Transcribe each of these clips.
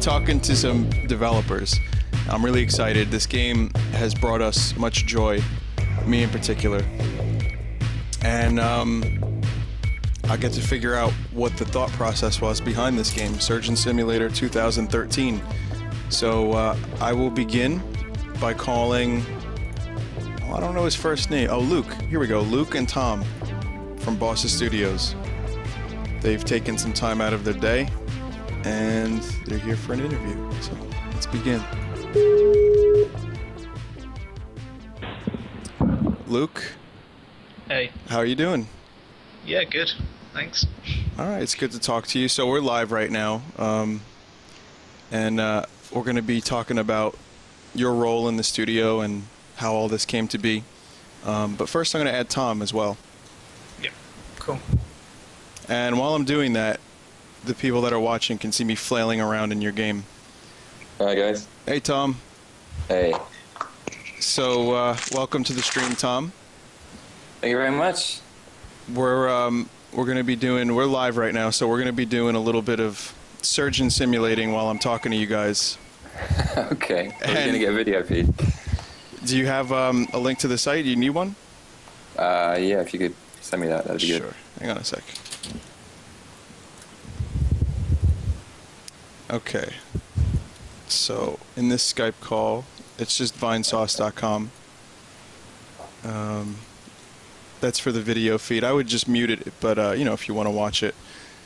talking to some developers. I'm really excited. This game has brought us much joy, me in particular. And I get to figure out what the thought process was behind this game, Surgeon Simulator 2013. So I will begin by calling, I don't know his first name. Oh, Luke. Here we go. Luke and Tom from Bossa Studios. They've taken some time out of their day, and they're here for an interview. So let's begin. Luke. Hey. How are you doing? Yeah, good. Thanks. All right, it's good to talk to you. So we're live right now, and we're going to be talking about your role in the studio and how all this came to be. But first, I'm going to add Tom as well. Yep. Cool. And while I'm doing that, the people that are watching can see me flailing around in your game. Hi, guys. Hey, Tom. Hey. So, welcome to the stream, Tom. Thank you very much. We're going to be doing, we're live right now, so we're going to be doing a little bit of surgeon simulating while I'm talking to you guys. Okay. We're going to get a video feed. Do you have a link to the site? Do you need one? Yeah, if you could send me that, that'd be good. Sure. Hang on a sec. Okay. So, in this Skype call, it's just vinesauce.com. That's for the video feed. I would just mute it, but, you know, if you want to watch it.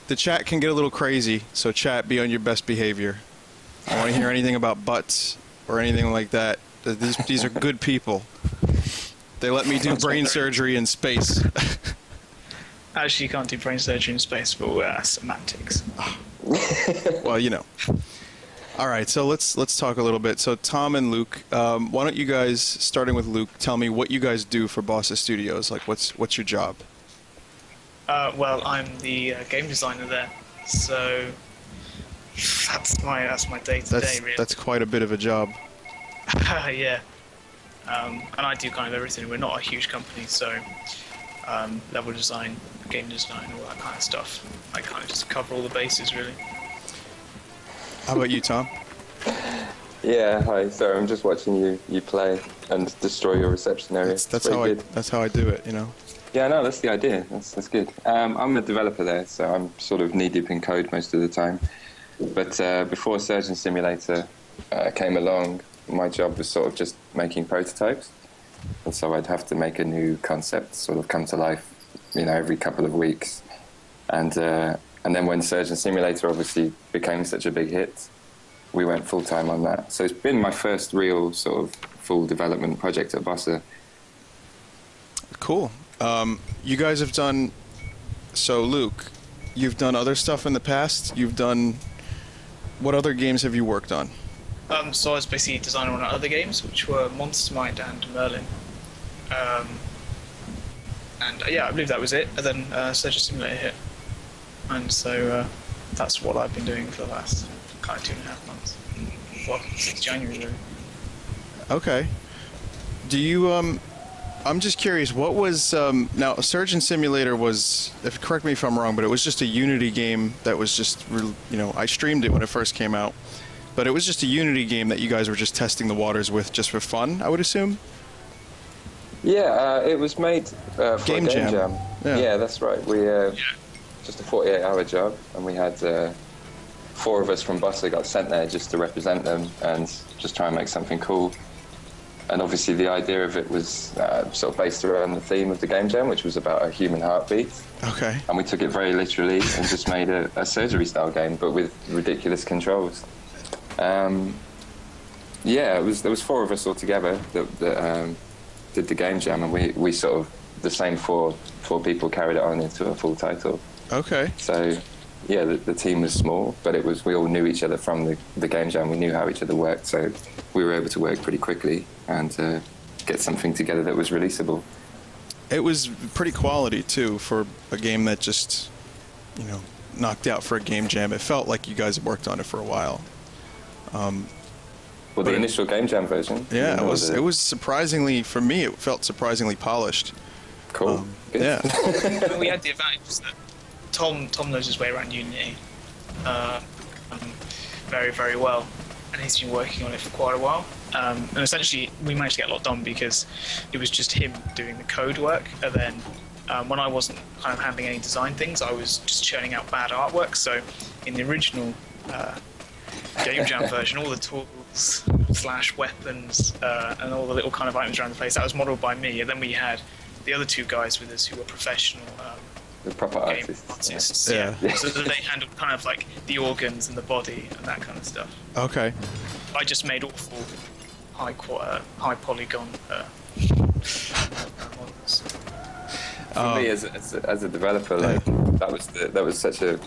The chat can get a little crazy, so chat, be on your best behavior. I don't want to hear anything about butts or anything like that. These are good people. They let me do brain surgery in space. Actually, you can't do brain surgery in space, but semantics. Well, you know. All right, so let's talk a little bit. So Tom and Luke, why don't you guys, starting with Luke, tell me what you guys do for Bossa Studios? Like, what's your job? Well, I'm the game designer there, so that's my day to day. Really. That's quite a bit of a job. Yeah. And I do kind of everything. We're not a huge company, so level design, game design, all that kind of stuff. I kind of just cover all the bases, really. How about you, Tom? Yeah, hi. Sorry, I'm just watching you play and destroy your reception area. That's how I do it, you know. Yeah, no, that's the idea. That's good. I'm a developer there, so I'm sort of knee-deep in code most of the time. But before Surgeon Simulator came along, my job was sort of just making prototypes. And so I'd have to make a new concept sort of come to life, you know, every couple of weeks. And then when Surgeon Simulator obviously became such a big hit, we went full-time on that. So it's been my first real sort of full development project at Bossa. Cool. You guys have done, so Luke, you've done other stuff in the past? What other games have you worked on? So I was basically designing on other games, which were Monster Might and Merlin. And yeah, I believe that was it. And then Surgeon Simulator hit. And so that's what I've been doing for the last kind of 2.5 months. Well, since January, really. Okay. Do you, I'm just curious, what was, now Surgeon Simulator was, correct me if I'm wrong, but it was just a Unity game that was just, you know, I streamed it when it first came out, but it was just a Unity game that you guys were just testing the waters with just for fun, I would assume? Yeah, it was made for Game a Game Jam. Yeah, that's right. We just a 48-hour job, and we had 4 of us from Bossa got sent there just to represent them and just try and make something cool. And obviously the idea of it was sort of based around the theme of the Game Jam, which was about a human heartbeat. Okay. And we took it very literally and just made a surgery-style game, but with ridiculous controls. Yeah, there was 4 of us all together that did the Game Jam, and we sort of, the same four people carried it on into a full title. Okay. So, yeah, the team was small, but we all knew each other from the Game Jam. We knew how each other worked, so we were able to work pretty quickly and get something together that was releasable. It was pretty quality, too, for a game that just, you know, knocked out for a Game Jam. It felt like you guys had worked on it for a while. Well, the initial Game Jam version. Yeah, it was surprisingly, for me, it felt surprisingly polished. Cool. Yeah. We had the advantage that Tom knows his way around Unity. very, very well, and he's been working on it for quite a while. And essentially, we managed to get a lot done because it was just him doing the code work, and then when I wasn't kind of handling any design things, I was just churning out bad artwork. So in the original Game Jam version, all the tools / weapons and all the little kind of items around the place, that was modelled by me, and then we had the other two guys with us who were professional the proper game artists. Yeah. So that they handled kind of like the organs and the body and that kind of stuff. Okay. I just made awful high polygon models. For me, as a developer, like that was such a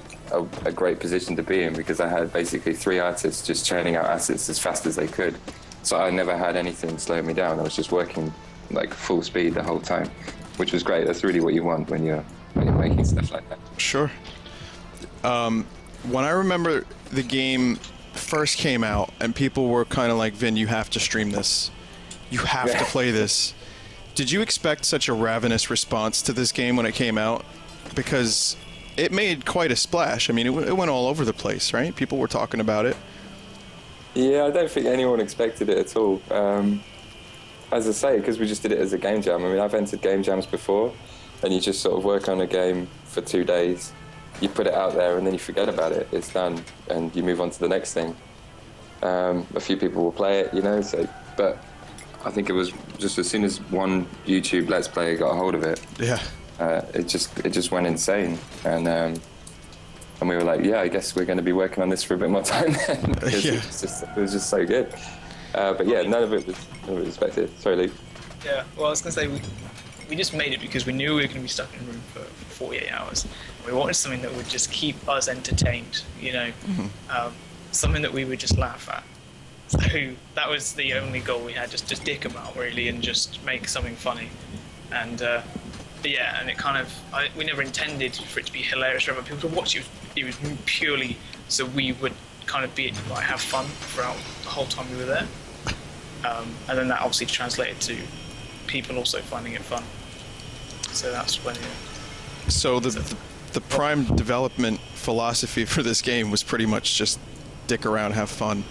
great position to be in, because I had basically 3 artists just churning out assets as fast as they could. So I never had anything slowing me down. I was just working like full speed the whole time, which was great. That's really what you want when you're making stuff like that. Sure. When I remember the game first came out and people were kind of like, Vin, you have to stream this. You have to play this. Did you expect such a ravenous response to this game when it came out? Because it made quite a splash. I mean, it went all over the place, right? People were talking about it. Yeah, I don't think anyone expected it at all. As I say, because we just did it as a game jam. I mean, I've entered game jams before, and you just sort of work on a game for 2 days, you put it out there, and then you forget about it. It's done, and you move on to the next thing. A few people will play it, but I think it was just as soon as one YouTube Let's Player got a hold of it, it just went insane, and we were like, yeah, I guess we're going to be working on this for a bit more time then, because it was just so good. But yeah, none of it was expected. Sorry, Luke. Yeah, well, I was going to say, we just made it because we knew we were going to be stuck in a room for 48 hours. We wanted something that would just keep us entertained, something that we would just laugh at. So that was the only goal we had, just dick them out, really, and just make something funny. And and it kind of, we never intended for it to be hilarious for other people to watch. It was purely so we would kind of have fun throughout the whole time we were there. And then that obviously translated to people also finding it fun. So that's when So the prime development philosophy for this game was pretty much just dick around, have fun.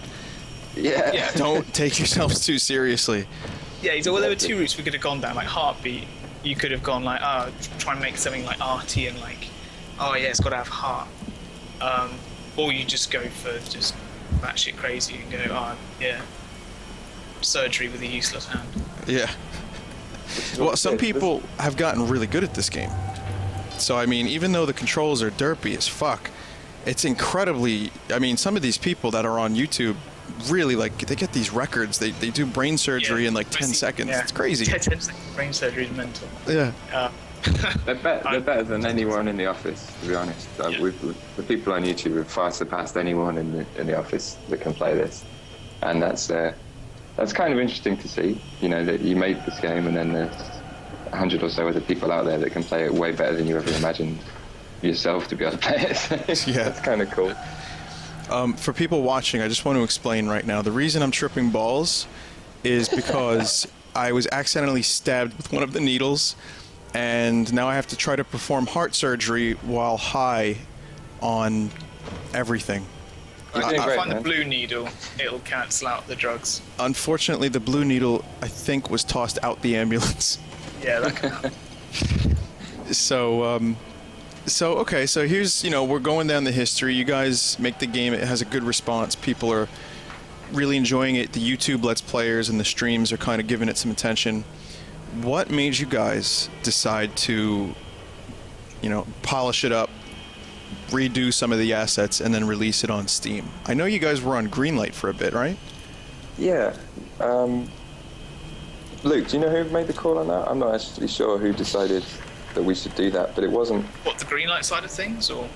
Yeah. Don't take yourselves too seriously. Yeah, so there were 2 routes we could have gone down. Like Heartbeat, you could have gone like, try and make something like arty and like, it's got to have heart. Or you just go for just batshit crazy and go, surgery with a useless hand. Yeah. Well, some people have gotten really good at this game. So, I mean, even though the controls are derpy as fuck, it's incredibly... I mean, some of these people that are on YouTube really, they get these records. They do brain surgery in 10 seconds. Yeah. It's crazy. 10 seconds brain surgery is mental. Yeah. They're better than anyone in the office, to be honest. The people on YouTube have far surpassed anyone in the office that can play this. And that's kind of interesting to see, that you made this game and then there's 100 or so other people out there that can play it way better than you ever imagined yourself to be able to play it. Yeah. That's kind of cool. For people watching, I just want to explain right now, the reason I'm tripping balls is because I was accidentally stabbed with one of the needles, and now I have to try to perform heart surgery while high on everything. If you find the blue needle, it'll cancel out the drugs. Unfortunately, the blue needle, I think, was tossed out the ambulance. Yeah, that can happen. So here's, we're going down the history. You guys make the game. It has a good response. People are really enjoying it. The YouTube Let's Players and the streams are kind of giving it some attention. What made you guys decide to, polish it up, redo some of the assets, and then release it on Steam? I know you guys were on Greenlight for a bit, right? Yeah. Luke, do you know who made the call on that? I'm not actually sure who decided that we should do that, but it wasn't... What, the Greenlight side of things, or...?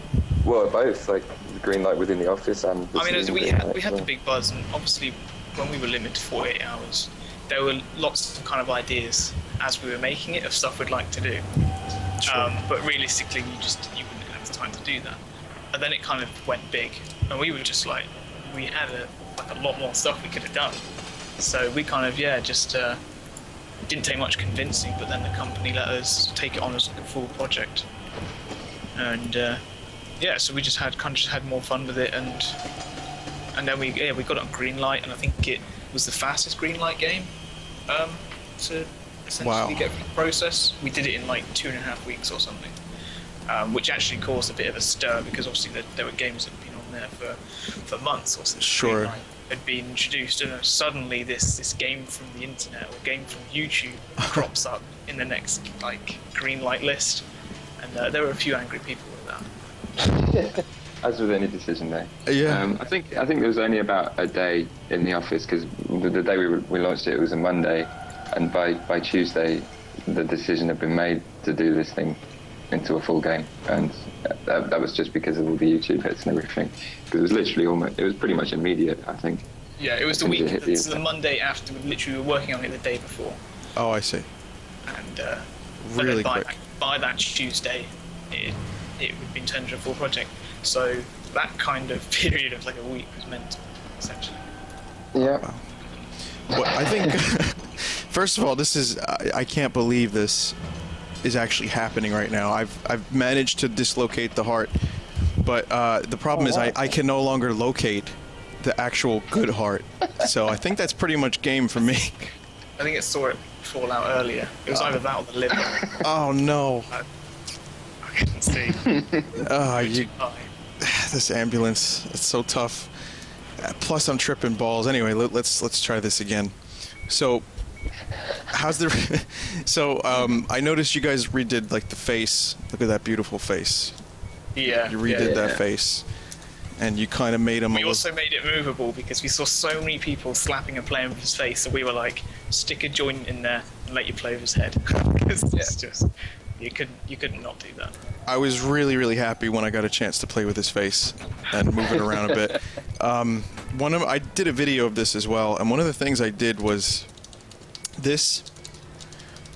Well, both, the Greenlight within the office and... we had the big buzz, and obviously when we were limited to 48 hours, there were lots of kind of ideas as we were making it of stuff we'd like to do. Sure. But realistically, you wouldn't have the time to do that. And then it kind of went big, and we were just like, we had a lot more stuff we could have done. So we kind of, didn't take much convincing, but then the company let us take it on as a full project. And so we just had more fun with it, and And then we got it on green light, and I think it was the fastest green light game to essentially get through the process. We did it in like 2.5 weeks or something, which actually caused a bit of a stir because obviously there were games that had been on there for months or since green light had been introduced, and suddenly this game from the internet or game from YouTube crops up in the next like green light list, and there were a few angry people with that. As with any decision, though. Yeah. I think there was only about a day in the office because the day we launched it was a Monday, and by Tuesday the decision had been made to do this thing into a full game, and that was just because of all the YouTube hits and everything. Because it was literally it was pretty much immediate, I think. Yeah, it was the week. It's the Monday after. We literally were working on it the day before. Oh, I see. And really by, quick. By that Tuesday, it had been turned into a full project. So that kind of period of like a week was mental, essentially. Yeah. Wow. Well, I think, first of all, this is, I can't believe this is actually happening right now. I've managed to dislocate the heart, but the problem is I can no longer locate the actual good heart. So I think that's pretty much game for me. I think it saw it fall out earlier. It was either that or the liver. Oh no. I couldn't see. This ambulance, it's so tough. Plus I'm tripping balls. Anyway, let's try this again. So how's the I noticed you guys redid like the face. Look at that beautiful face. Yeah. You redid that face, and you kind of made him. We also made it movable because we saw so many people slapping and playing with his face, so we were like, stick a joint in there and let you play with his head. Because it's just you couldn't not do that. I was really, really happy when I got a chance to play with his face and move it around a bit. I did a video of this as well, and one of the things I did was this.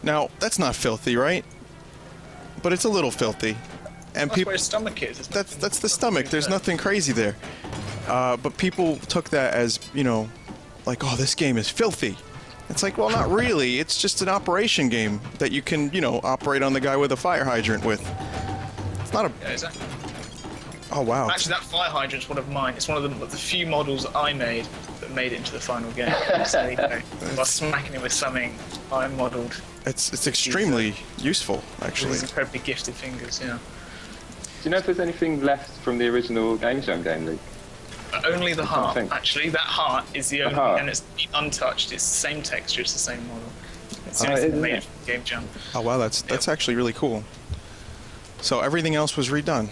Now, that's not filthy, right? But it's a little filthy. And That's where his stomach is. That's the stomach. There's nothing crazy there. But people took that as, like, oh, this game is filthy. It's like, well, not really. It's just an operation game that you can, operate on the guy with a fire hydrant with. It's not a... Yeah, exactly. Oh, wow. Actually, that fire hydrant's one of mine. It's one of the few models that I made that made it into the final game. So, by smacking it with something I modelled. It's extremely useful, actually. With his incredibly gifted fingers, yeah. Do you know if there's anything left from the original Game Jam game, Luke? Only the heart, actually. That heart is the only heart. and it's untouched. It's the same texture, it's the same model. It's the only thing made from Game Jam. Oh, wow, that's actually really cool. So everything else was redone?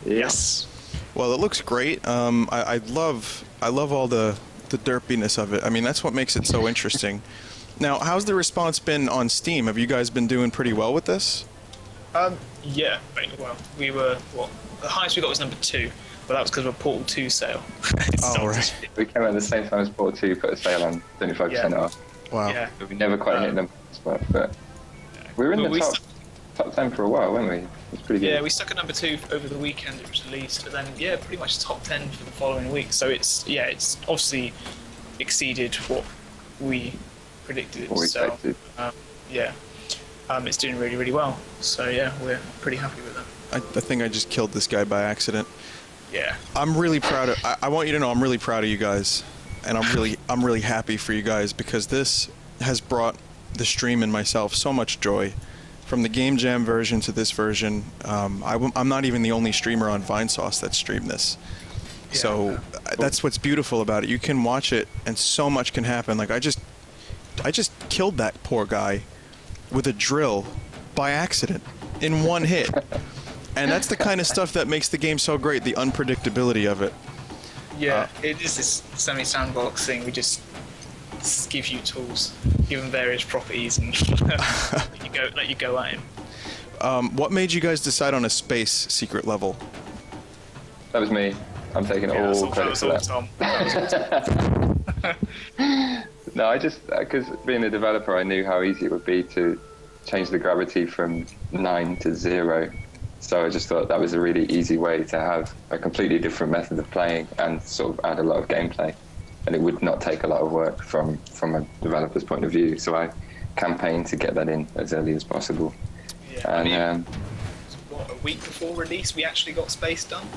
Yes. Well, it looks great. I love all the derpiness of it. I mean, that's what makes it so interesting. Now, how's the response been on Steam? Have you guys been doing pretty well with this? Yeah, well, we were, the highest we got was number 2, but that was because of a Portal 2 sale. Oh, right. We came out at the same time as Portal 2 put a sale on 25% off. Wow. Yeah. But we never quite hit them, but we were in the top 10 for a while, weren't we? It was pretty good. Yeah, we stuck at number 2 over the weekend it was released, but then, pretty much top 10 for the following week. So it's obviously exceeded what we predicted it to sell. It's doing really, really well. So yeah, we're pretty happy with that. I think I just killed this guy by accident. Yeah. I'm really proud of. I want you to know I'm really proud of you guys, and I'm really happy for you guys because this has brought the stream and myself so much joy. From the Game Jam version to this version, I'm not even the only streamer on Vinesauce that streamed this. Yeah, So that's what's beautiful about it. You can watch it, and so much can happen. Like I just killed that poor guy with a drill by accident in one hit. And that's the kind of stuff that makes the game so great, the unpredictability of it. Yeah, it is this semi-sandbox thing. We just give you tools, give them various properties, and let you go at him. What made you guys decide on a space secret level? That was me. I'm taking all credit for that. Tom. That was Tom. No, I just, because being a developer, I knew how easy it would be to change the gravity from 9 to 0. So I just thought that was a really easy way to have a completely different method of playing and sort of add a lot of gameplay. And it would not take a lot of work from a developer's point of view. So I campaigned to get that in as early as possible. Yeah, and a week before release, we actually got space done.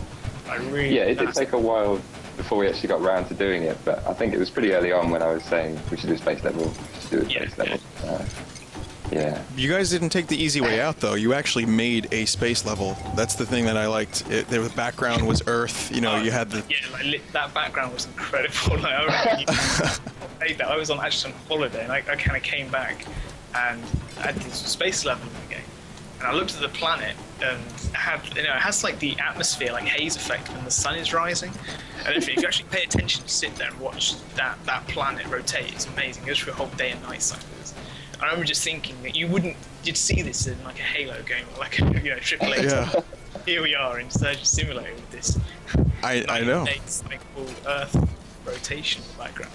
It did take a while before we actually got round to doing it. But I think it was pretty early on when I was saying we should do space level. Just do a space level. Yeah. You guys didn't take the easy way out, though. You actually made a space level. That's the thing that I liked. The background was Earth. You know, you had the... Yeah, that background was incredible. Like, I remember made that. I was actually on holiday, and I kind of came back, and I had this space level in the game. And I looked at the planet, and it has like the atmosphere, like haze effect when the sun is rising. And if you actually pay attention, sit there and watch that planet rotate, it's amazing. It goes through a whole day and night cycles. I remember just thinking that you'd see this in like a Halo game or like a AAA. Yeah. Here we are in Surgeon Simulator with this. I know. Cycle Earth rotation in the background.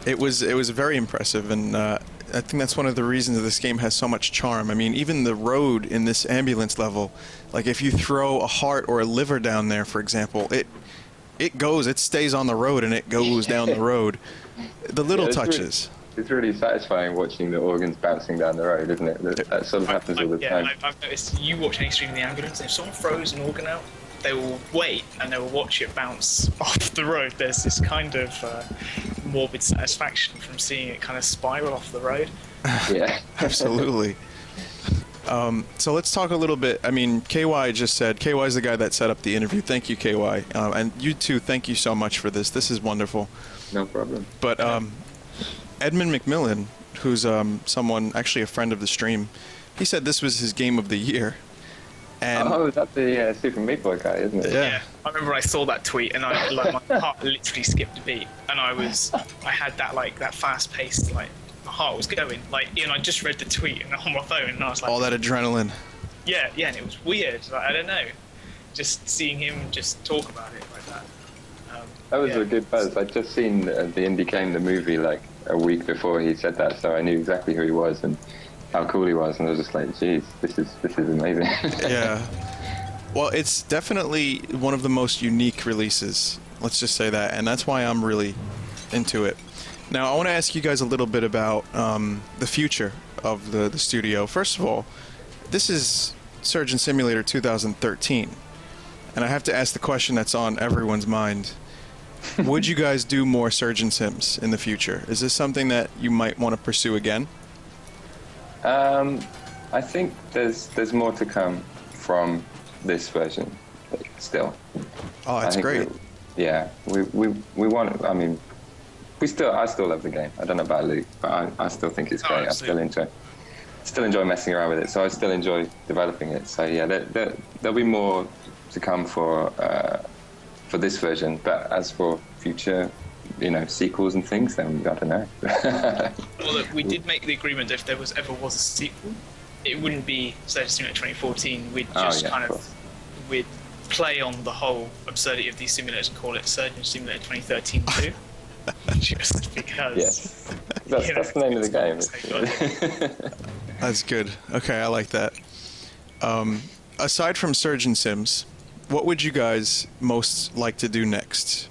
It was very impressive, and I think that's one of the reasons this game has so much charm. I mean, even the road in this ambulance level, like if you throw a heart or a liver down there, for example, it stays on the road and it goes down the road. The little touches. It's really satisfying watching the organs bouncing down the road, isn't it? That sort of happens all the time. Yeah, I've noticed you watch any stream in the ambulance, and if someone throws an organ out, they will wait and they will watch it bounce off the road. There's this kind of morbid satisfaction from seeing it kind of spiral off the road. Yeah. Absolutely. So let's talk a little bit. I mean, KY just said, KY is the guy that set up the interview. Thank you, KY. And you too, thank you so much for this. This is wonderful. No problem. But Edmund McMillan, who's someone, actually a friend of the stream, he said this was his game of the year. And that's the Super Meat Boy guy, isn't it? Yeah. I remember I saw that tweet and my heart literally skipped a beat, and I had that fast paced, like my heart was going, like, I just read the tweet and on my phone, and I was like, all that adrenaline. Yeah, and it was weird. Like, I don't know, just seeing him just talk about it like that. That was a good buzz. I'd just seen the Indie Game, the movie, like a week before he said that, so I knew exactly who he was and how cool he was, and I was just like, geez, this is amazing. Yeah. Well, it's definitely one of the most unique releases. Let's just say that, and that's why I'm really into it. Now, I want to ask you guys a little bit about the future of the studio. First of all, this is Surgeon Simulator 2013, and I have to ask the question that's on everyone's mind. Would you guys do more Surgeon Sims in the future? Is this something that you might want to pursue again? I think there's more to come from this version still. Oh, that's great. We want. I mean, I still love the game. I don't know about Luke, but I still think it's great. I still enjoy messing around with it. So I still enjoy developing it. So yeah, there'll be more to come for this version. But as for future, sequels and things, then I don't know. Well, look, we did make the agreement that if there ever was a sequel, it wouldn't be Surgeon Simulator 2014. We'd just we'd play on the whole absurdity of these simulators and call it Surgeon Simulator 2013 too. Just because. Yes. That's the name of the game. That's good. Okay, I like that. Aside from Surgeon Sims, what would you guys most like to do next?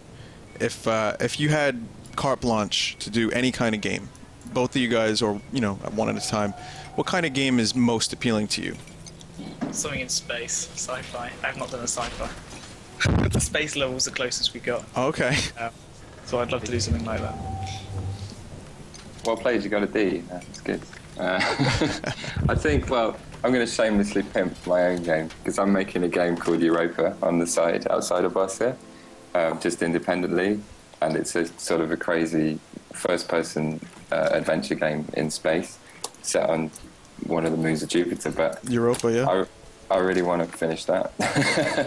If you had carte blanche to do any kind of game, both of you guys, or one at a time, what kind of game is most appealing to you? Something in space, sci-fi. I've not done a sci-fi. The space level's the closest we got. Okay. So I'd love to do something like that. Well played, you got a D. That's good. I think, I'm going to shamelessly pimp my own game, because I'm making a game called Europa on the side, outside of Bossa, just independently, and it's a sort of a crazy first-person adventure game in space, set on one of the moons of Jupiter. But Europa, yeah. I really want to finish that,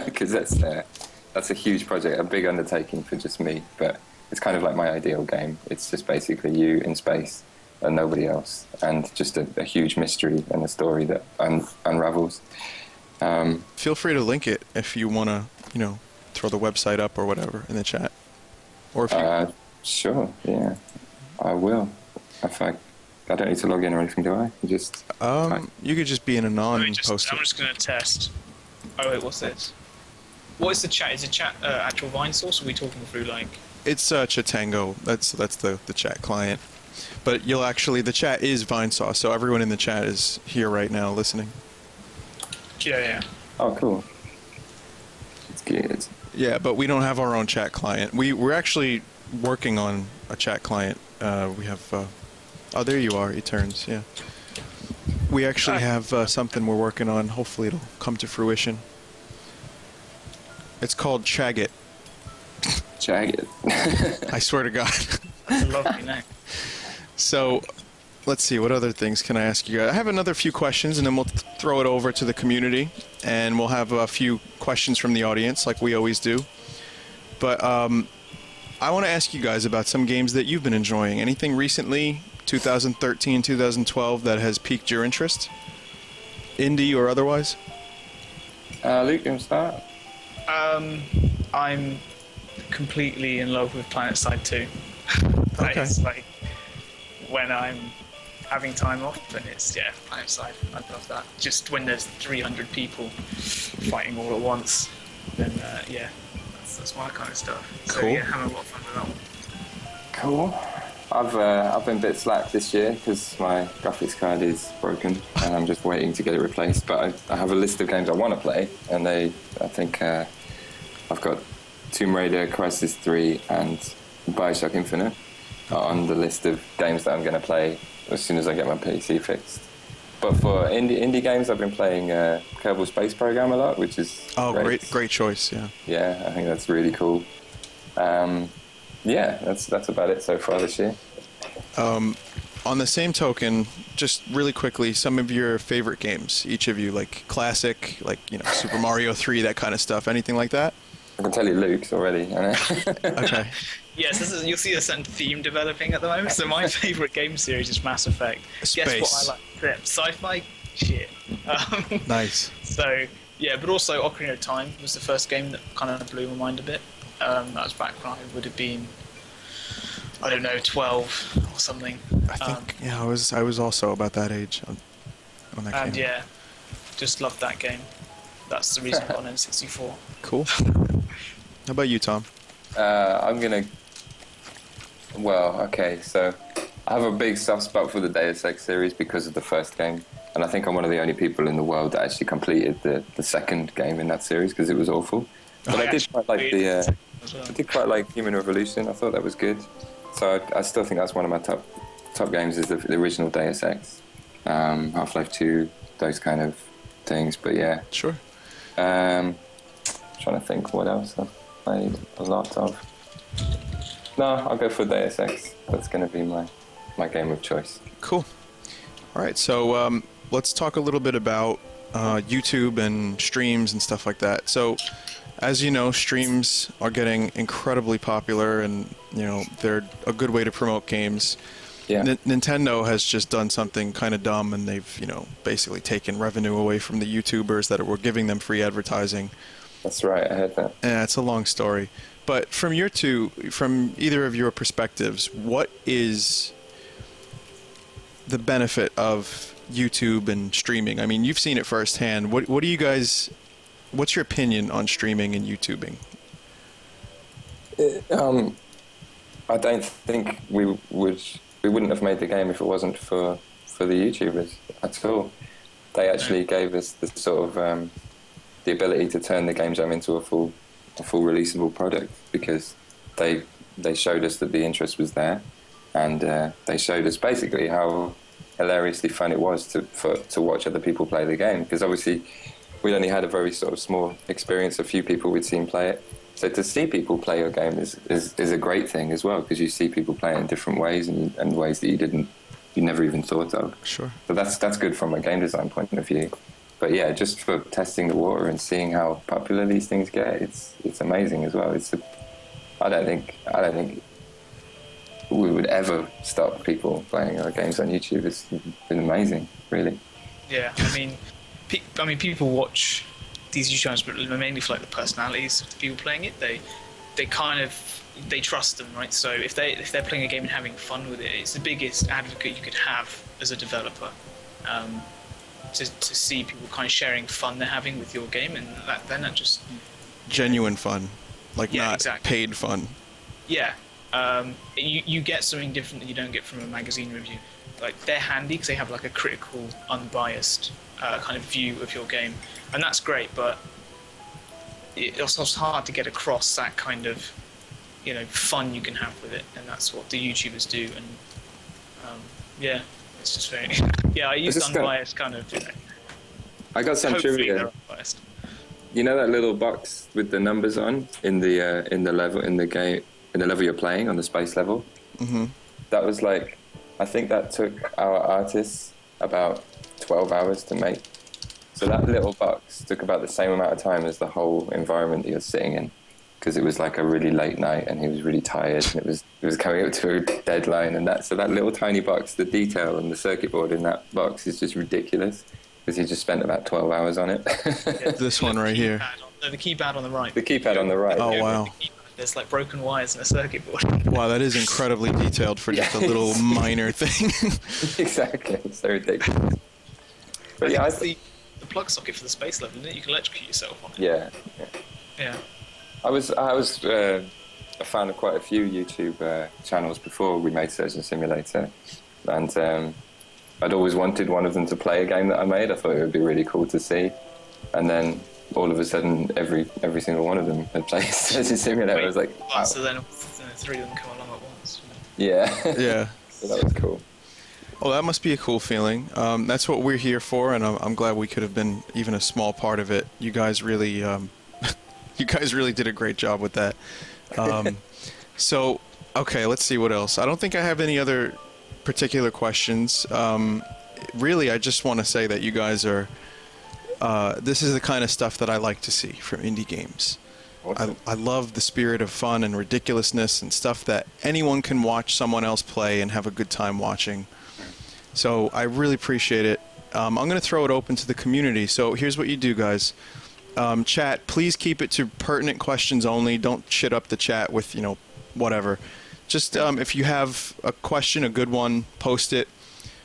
because that's a huge project, a big undertaking for just me. But it's kind of like my ideal game. It's just basically you in space and nobody else, and just a huge mystery and a story that unravels. Feel free to link it if you want to, throw the website up or whatever in the chat. Or if you... Sure, yeah, I will. In fact, I don't need to log in or anything, do I? You could just be in a non-poster. I'm just going to test. Oh wait, what's this? What is the chat? Is the chat actual Vinesauce, or are we talking through like... It's Chatango. That's the chat client. But the chat is Vinesauce, so everyone in the chat is here right now listening. Yeah. Oh, cool. It's good. Yeah, but we don't have our own chat client. We're actually working on a chat client. We have. Oh, there you are, Eterns. Yeah. We actually have something we're working on. Hopefully, it'll come to fruition. It's called Chagit. Chagit. I swear to God. That's a lovely name. So, let's see. What other things can I ask you guys? I have another few questions, and then we'll throw it over to the community, and we'll have a few questions from the audience, like we always do. But I want to ask you guys about some games that you've been enjoying. Anything recently, 2013, 2012, that has piqued your interest? Indie or otherwise? Luke, you want to start? I'm completely in love with PlanetSide 2. Okay. It's like when I'm having time off, and it's PlanetSide. I love that. Just when there's 300 people fighting all at once, then that's my kind of stuff. So Cool. yeah, having a lot of fun with that one. Cool. I've been a bit slack this year because my graphics card is broken and I'm just waiting to get it replaced. But I have a list of games I want to play, and I think I've got Tomb Raider, Crysis 3, and Bioshock Infinite on the list of games that I'm going to play as soon as I get my PC fixed. But for indie games, I've been playing Kerbal Space Program a lot, which is great choice. Yeah. Yeah, I think that's really cool. Yeah, that's about it so far this year. On the same token, just really quickly, some of your favorite games, each of you, like classic, like Super Mario 3, that kind of stuff. Anything like that? I can tell you Luke's already. I know. Okay. Yes, you'll see a certain theme developing at the moment. So my favourite game series is Mass Effect. Space. Guess what I like? Sci-fi shit. Nice. So yeah, but also Ocarina of Time was the first game that kind of blew my mind a bit. That was back when I would have been, I don't know, 12 or something. I think I was also about that age when that came. And yeah, just loved that game. That's the reason I got an N64. Cool. How about you, Tom? I'm gonna. Well, okay, so I have a big soft spot for the Deus Ex series because of the first game, and I think I'm one of the only people in the world that actually completed the second game in that series because it was awful. But I did quite like I did quite like Human Revolution. I thought that was good. So I still think that's one of my top games is the original Deus Ex, Half-Life 2, those kind of things. But yeah. Sure. Trying to think what else I've played a lot of. No, I'll go for Deus Ex. That's going to be my game of choice. Cool. All right, so let's talk a little bit about YouTube and streams and stuff like that. So, as you know, streams are getting incredibly popular, and they're a good way to promote games. Yeah. Nintendo has just done something kind of dumb, and they've basically taken revenue away from the YouTubers that were giving them free advertising. That's right, I heard that. Yeah, it's a long story. But from either of your perspectives, what is the benefit of YouTube and streaming? I mean, you've seen it firsthand. What do you guys? What's your opinion on streaming and YouTubing? I don't think we wouldn't have made the game if it wasn't for the YouTubers at all. They actually gave us the sort of the ability to turn the game jam into a full releasable product because they showed us that the interest was there, and they showed us basically how hilariously fun it was to watch other people play the game, because obviously we'd only had a very sort of small experience, a few people we'd seen play it. So to see people play your game is a great thing as well, because you see people play it in different ways and ways that you never even thought of. Sure. So that's good from a game design point of view. But yeah, just for testing the water and seeing how popular these things get, it's amazing as well. I don't think we would ever stop people playing our games on YouTube. It's been amazing, really. Yeah, I mean, people watch these YouTube channels, but mainly for like the personalities of the people playing it. They trust them, right? So if they're playing a game and having fun with it, it's the biggest advocate you could have as a developer. To see people kind of sharing fun they're having with your game, and they're not just genuine fun, like not exactly. paid fun. Yeah, you get something different that you don't get from a magazine review. Like, they're handy because they have like a critical, unbiased kind of view of your game, and that's great. But it's also hard to get across that kind of, fun you can have with it, and that's what the YouTubers do. And yeah, it's just very I used unbiased kind of. I got some Hopefully trivia. they're unbiased. You know that little box with the numbers on in the level in the game in the level you're playing on the space level? Mm-hmm. That was like, I think that took our artists about 12 hours to make. So that little box took about the same amount of time as the whole environment that you're sitting in, because it was like a really late night and he was really tired and it was coming up to a deadline, and so that little tiny box, the detail and the circuit board in that box is just ridiculous, because he just spent about 12 hours on it. This one right here. The keypad on the right. The keypad on the right. Oh, wow. There's like broken wires in a circuit board. Wow, that is incredibly detailed for just a little minor thing. Exactly. It's so ridiculous. But yeah, the plug socket for the space level, isn't it? You can electrocute yourself on it. Yeah. I was a fan of quite a few YouTube channels before we made Surgeon Simulator, and I'd always wanted one of them to play a game that I made. I thought it would be really cool to see, and then all of a sudden, every single one of them had played Surgeon Simulator. I was like, wow. So then three of them come along at once. Yeah. Yeah. So that was cool. Oh, that must be a cool feeling. That's what we're here for, and I'm glad we could have been even a small part of it. You guys really, you guys really did a great job with that. So, okay, let's see what else. I don't think I have any other particular questions. Really, I just want to say that you guys are. This is the kind of stuff that I like to see from indie games. Awesome. I love the spirit of fun and ridiculousness and stuff that anyone can watch someone else play and have a good time watching. So I really appreciate it. I'm going to throw it open to the community. So here's what you do, guys. Chat, please keep it to pertinent questions only. Don't shit up the chat with, whatever. Just if you have a question, a good one, post it.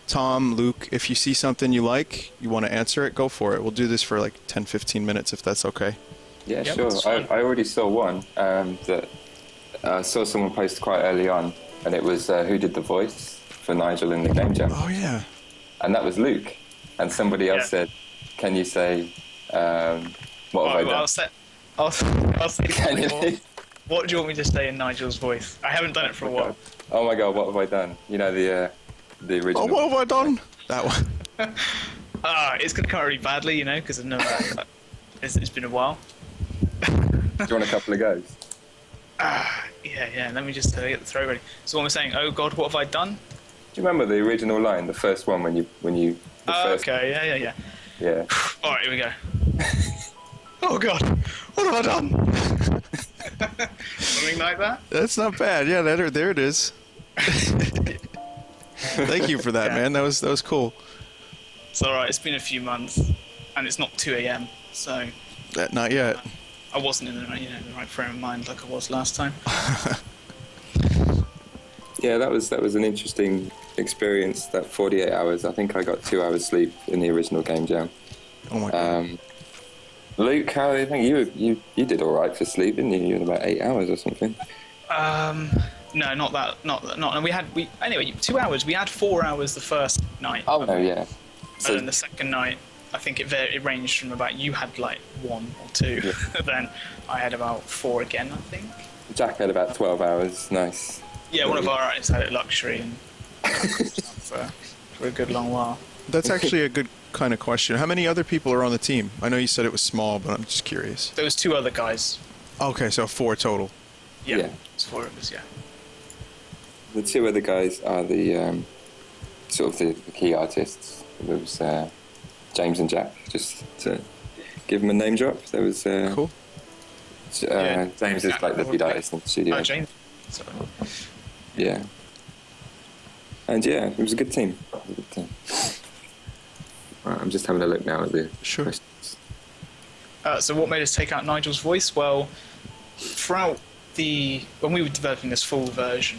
Tom, Luke, if you see something you like, you want to answer it, go for it. We'll do this for like 10, 15 minutes if that's okay. Yeah, Yep, sure. I already saw one that I saw someone post quite early on, and it was who did the voice for Nigel in the game jam. Oh, yeah. And that was Luke. And somebody else said, can you say, what have I done? I'll say Can you? what do you want me to say in Nigel's voice? I haven't done it for a while. Oh my god, what have I done? You know, the original. Oh, what have I done? That one. It's going to come out really badly, because I've never it's been a while. Do you want a couple of goes? Yeah, let me just get the throw ready. So what I'm saying, oh god, what have I done? Do you remember the original line, the first one when you the first... Okay, yeah. Yeah. Alright, here we go. Oh god, what have I done? Something like that? That's not bad. Yeah, there it is. Thank you for that, man. That was cool. It's alright, it's been a few months, and it's not 2 a.m, so... Not yet. I wasn't in the right frame of mind like I was last time. Yeah, that was an interesting experience, that 48 hours. I think I got 2 hours sleep in the original game jam. Oh my god. Luke, how do you think you did all right for sleep, didn't you? You had about 8 hours or something. No, not that. Anyway, 2 hours. We had 4 hours the first night. Oh no, yeah. And then the second night, I think it ranged from about, you had like 1 or 2, yeah. Then I had about 4 again, I think. Jack had about 12 hours. Nice. Yeah, one of our artists had it luxury and for a good long while. That's actually a good kind of question. How many other people are on the team? I know you said it was small, but I'm just curious. There was 2 other guys. Okay, so 4 total. Yeah. It's 4 of us, yeah. The 2 other guys are the sort of the key artists. There was James and Jack, just to give them a name drop. There was cool. James is like the lead artist in the studio. Oh, James. Sorry. Yeah. And yeah, it was a good team. Right, I'm just having a look now at the questions. So what made us take out Nigel's voice? Well, throughout when we were developing this full version,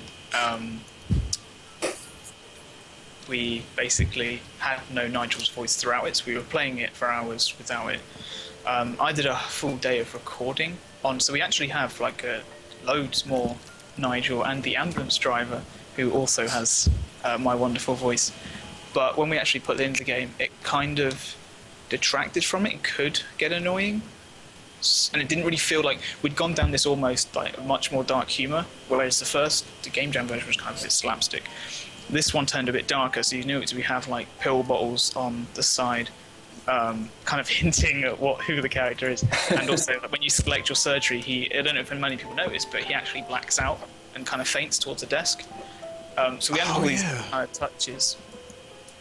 we basically had no Nigel's voice throughout it, so we were playing it for hours without it. I did a full day of recording so we actually have loads more Nigel and the ambulance driver, who also has my wonderful voice. But when we actually put it into the game, it kind of detracted from it and could get annoying. and it didn't really feel like we'd gone down this almost like much more dark humor, whereas the Game Jam version was kind of a bit slapstick. This one turned a bit darker, so you knew we have like pill bottles on the side, kind of hinting at who the character is. And also, like, when you select your surgery, I don't know if many people noticed, but he actually blacks out and kind of faints towards a desk. So we had all these kind of touches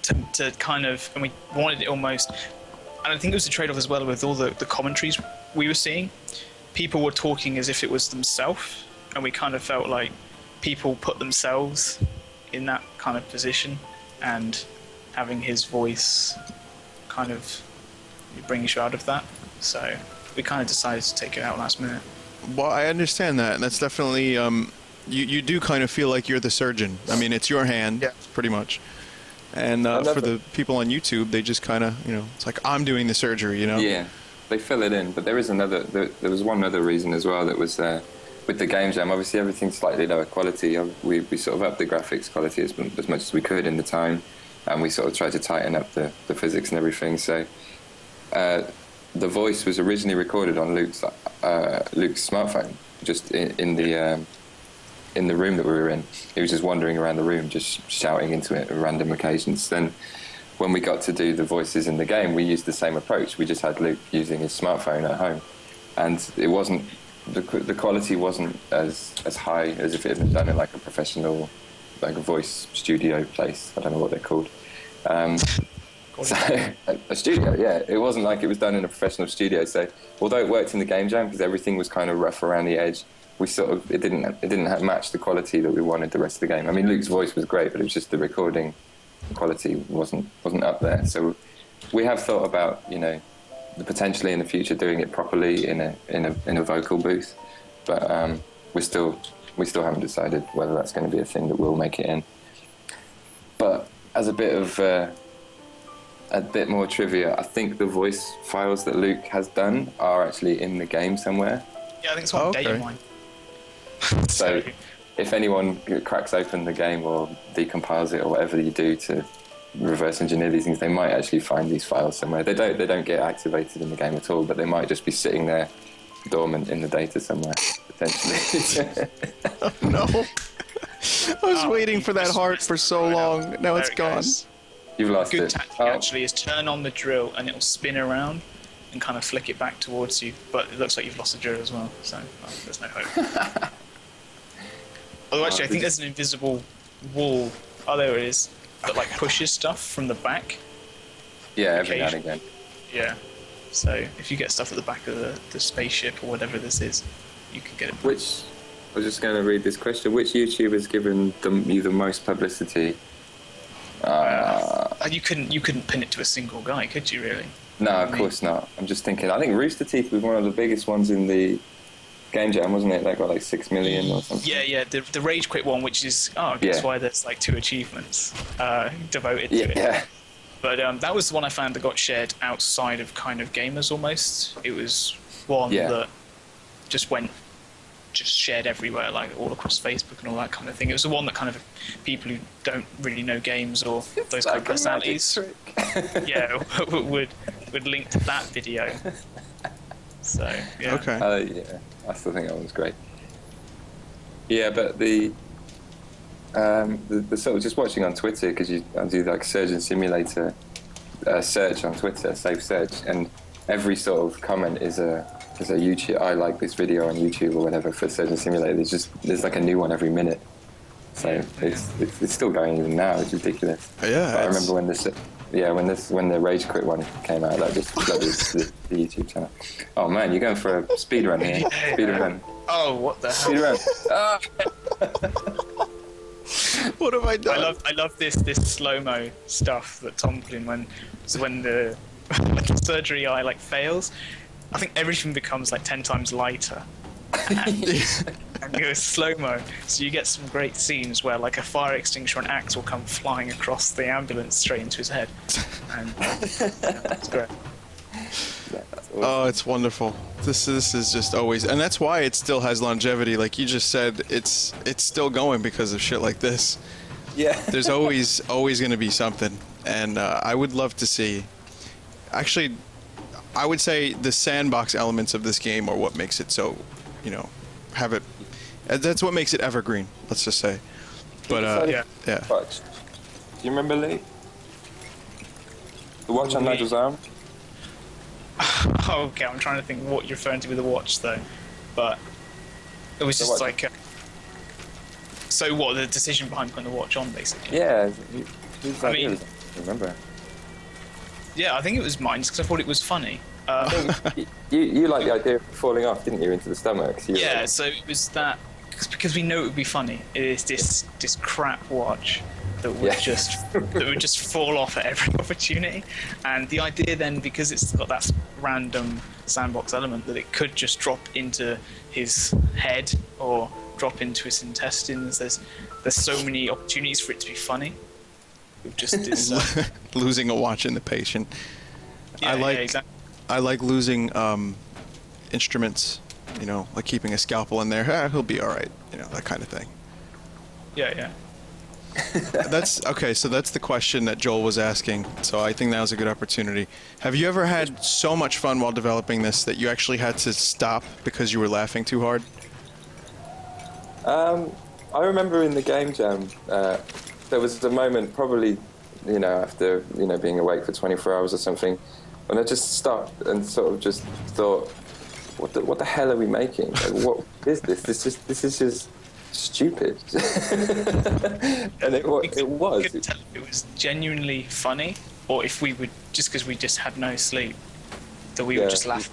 to kind of, and we wanted it almost, and I think it was a trade-off as well with all the commentaries we were seeing. People were talking as if it was themselves, and we kind of felt like people put themselves in that kind of position, and having his voice kind of brings you out of that. So we kind of decided to take it out last minute. Well, I understand that, and that's definitely you do kind of feel like you're the surgeon. I mean, it's your hand, pretty much. And for the people on YouTube, they just kind of, it's like, I'm doing the surgery, Yeah, they fill it in. But there is there was one other reason as well that was with the Game Jam. Obviously, everything's slightly lower quality. We sort of upped the graphics quality as much as we could in the time, and we sort of tried to tighten up the physics and everything. So the voice was originally recorded on Luke's smartphone, just in the room that we were in. He was just wandering around the room, just shouting into it at random occasions. Then when we got to do the voices in the game, we used the same approach. We just had Luke using his smartphone at home. And it wasn't, the quality wasn't as high as if it had been done in like a professional, like a voice studio place. I don't know what they're called. So a studio, yeah. It wasn't like it was done in a professional studio. So although it worked in the Game Jam because everything was kind of rough around the edge, it didn't match the quality that we wanted the rest of the game. I mean, Luke's voice was great, but it was just the recording quality wasn't up there. So we have thought about potentially in the future doing it properly in a vocal booth, but we still haven't decided whether that's going to be a thing that we'll make it in. But as a bit more trivia, I think the voice files that Luke has done are actually in the game somewhere. Yeah, I think it's one data mine. So if anyone cracks open the game or decompiles it or whatever you do to reverse engineer these things, they might actually find these files somewhere. They don't get activated in the game at all, but they might just be sitting there dormant in the data somewhere, potentially. Oh, no. I was waiting for that heart for so long. Now it's gone. You've lost it. A good tactic actually is turn on the drill and it'll spin around and kind of flick it back towards you, but it looks like you've lost the drill as well, so there's no hope. Although actually I think there's an invisible wall, there it is, that like pushes stuff from the back. Yeah, every now and again. Yeah, so if you get stuff at the back of the spaceship or whatever this is, you can get it. I was just going to read this question. Which YouTuber's given you the most publicity? You couldn't pin it to a single guy, could you really? No, of course not. I'm just thinking, I think Rooster Teeth was one of the biggest ones in the Game Jam, wasn't it? That got like 6 million or something. Yeah, the Rage Quit one, which is, I guess why there's like 2 achievements devoted to it. Yeah. But that was the one I found that got shared outside of kind of gamers almost. It was one that just shared everywhere, like all across Facebook and all that kind of thing. It was the one that kind of people who don't really know games or those kind of personalities, would link to that video. So yeah. Okay. Yeah, I still think that one's great. Yeah, but the sort of just watching on Twitter, because I do like Surgeon Simulator search on Twitter, save search, and every sort of comment is a YouTube. I like this video on YouTube or whatever for Surgeon Simulator. There's like a new one every minute. So it's still going even now. It's ridiculous. Yeah. I remember when the Rage Quit one came out, that just flooded the YouTube channel. Oh man, you're going for a speed run here. Speed run. Oh, what the hell? Speed run. Oh. What have I done? I love this slow-mo stuff that Tom put in when the surgery eye like fails. I think everything becomes like 10 times lighter and goes slow-mo. So you get some great scenes where like a fire extinguisher and axe will come flying across the ambulance straight into his head. And it's great. Oh, it's wonderful. This is just always, and that's why it still has longevity. Like you just said, it's still going because of shit like this. Yeah. There's always going to be something, and I would love to see. Actually, I would say the sandbox elements of this game are what makes it so, have it. That's what makes it evergreen. Let's just say. But yeah. Watch. Do you remember Lee? The watch on Nigel's arm? Oh, okay, I'm trying to think what you're referring to with the watch, though. But it was just like... so what, the decision behind putting the watch on, basically? Yeah. I mean... I remember. Yeah, I think it was mine, because I thought it was funny. You liked the idea of falling off, didn't you, into the stomach? So yeah, so it was that... Because we know it would be funny. It is this crap watch that would just fall off at every opportunity. And the idea then, because it's got that random sandbox element, that it could just drop into his head or drop into his intestines. There's so many opportunities for it to be funny. It just is losing a watch in the patient. Yeah, exactly. I like losing instruments. Like keeping a scalpel in there. He'll be all right. That kind of thing. Yeah. That's okay. So that's the question that Joel was asking. So I think that was a good opportunity. Have you ever had so much fun while developing this that you actually had to stop because you were laughing too hard? I remember in the game jam, there was a moment, probably, after being awake for 24 hours or something, when I just stopped and sort of just thought, what the hell are we making? Like, what is this? This is just stupid. And it was. Couldn't tell if it was genuinely funny, or if we would just because we just had no sleep, that we would just laugh at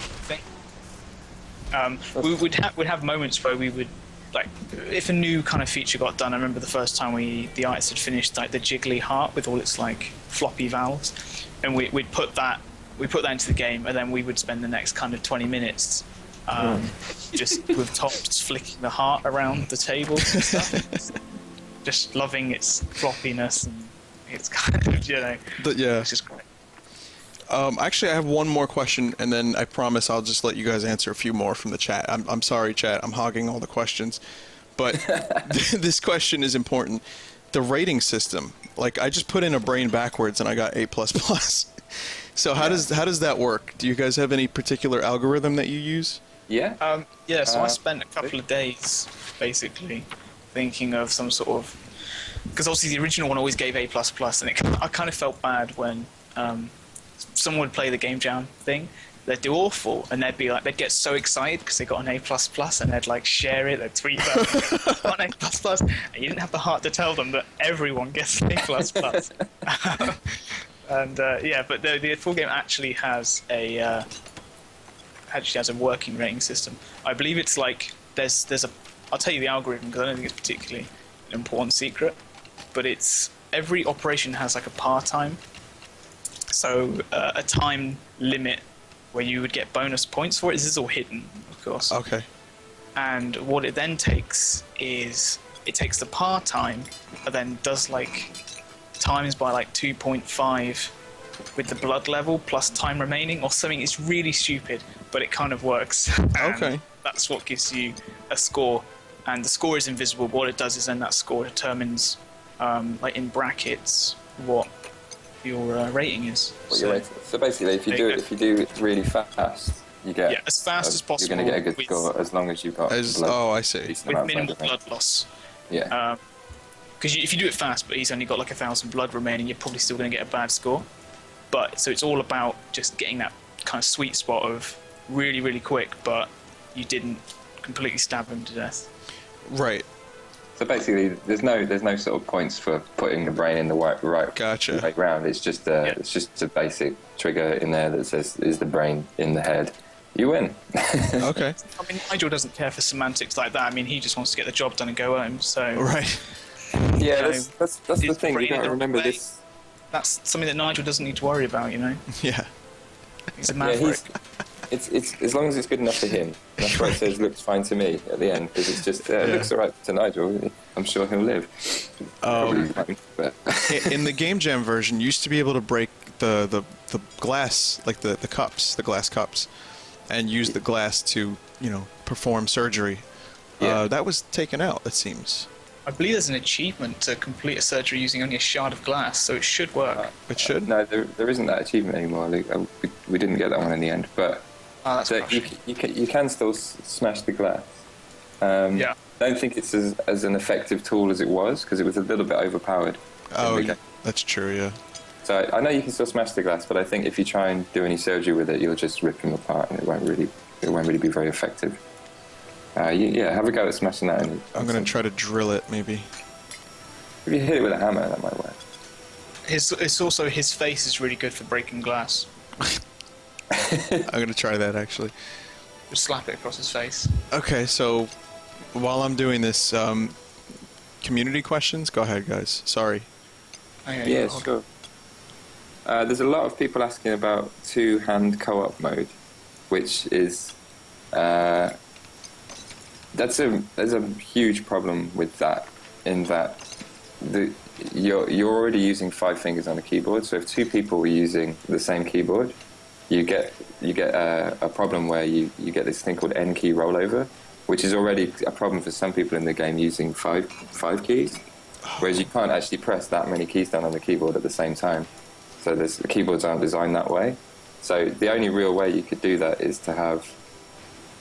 the thing. We'd have moments where we would, like, if a new kind of feature got done. I remember the first time the artist had finished like the jiggly heart with all its like floppy valves, and we'd put that into the game, and then we would spend the next kind of 20 minutes just with Tom just flicking the heart around the table and stuff, just loving its floppiness and its kind of, it's just great. Actually, I have one more question, and then I promise I'll just let you guys answer a few more from the chat. I'm sorry, chat. I'm hogging all the questions, but this question is important. The rating system, like I just put in a brain backwards and I got A++. So how does that work? Do you guys have any particular algorithm that you use? Yeah. So I spent a couple of days basically thinking of some sort of, because obviously the original one always gave A++, and I kind of felt bad when someone would play the game jam thing. They'd do awful, and they'd get so excited because they got an A++, and they'd like share it, they'd tweet that got an A++, and you didn't have the heart to tell them that everyone gets an A++. And but the full game actually has a working rating system. I believe it's like there's a. I'll tell you the algorithm because I don't think it's particularly an important secret, but it's every operation has like a par time, so a time limit where you would get bonus points for it. This is all hidden, of course. Okay. And what it then takes is it takes the par time, and then does like times by like 2.5 with the blood level plus time remaining or something. It's really stupid, but it kind of works. Okay. That's what gives you a score, and the score is invisible. What it does is then that score determines, like in brackets, what your rating is. So basically, if you do it really fast, you get as fast as possible. You're going to get a good score as long as you've got blood. Oh, I see. With minimal blood loss. Yeah. Because if you do it fast, but he's only got like 1,000 blood remaining, you're probably still going to get a bad score. But so it's all about just getting that kind of sweet spot of really, really quick, but you didn't completely stab him to death. Right. So basically, there's no sort of points for putting the brain in the right gotcha. Right round. It's just a basic trigger in there that says, "Is the brain in the head?" You win. Okay. I mean, Nigel doesn't care for semantics like that. I mean, he just wants to get the job done and go home. So right. Yeah, that's the thing. You got to remember this. That's something that Nigel doesn't need to worry about, Yeah. He's a maverick. It's as long as it's good enough for him. That's why it says looks fine to me at the end, because it's just it looks alright to Nigel. I'm sure he'll live. But In the game jam version, you used to be able to break the glass, like the glass cups, and use the glass to perform surgery. Yeah. That was taken out, it seems. I believe there's an achievement to complete a surgery using only a shard of glass, so it should work. It should. No, there isn't that achievement anymore. We didn't get that one in the end, but Oh, that's you can still smash the glass. Yeah. I don't think it's as an effective tool as it was, because it was a little bit overpowered. Oh, yeah, that's true. Yeah. So I know you can still smash the glass, but I think if you try and do any surgery with it, you'll just rip them apart, and it won't really be very effective. Have a go at smashing that. I'm gonna try to drill it, maybe. If you hit it with a hammer, that might work. It's also his face is really good for breaking glass. I'm gonna try that actually. Just slap it across his face. Okay, so while I'm doing this, community questions. Go ahead, guys. Sorry. Okay, Yeah, sure. There's a lot of people asking about two-hand co-op mode, which is there's a huge problem with that, in that you're already using 5 fingers on a keyboard. So if 2 people were using the same keyboard, you get a problem where you get this thing called N key rollover, which is already a problem for some people in the game using five keys, whereas you can't actually press that many keys down on the keyboard at the same time. So the keyboards aren't designed that way. So the only real way you could do that is to have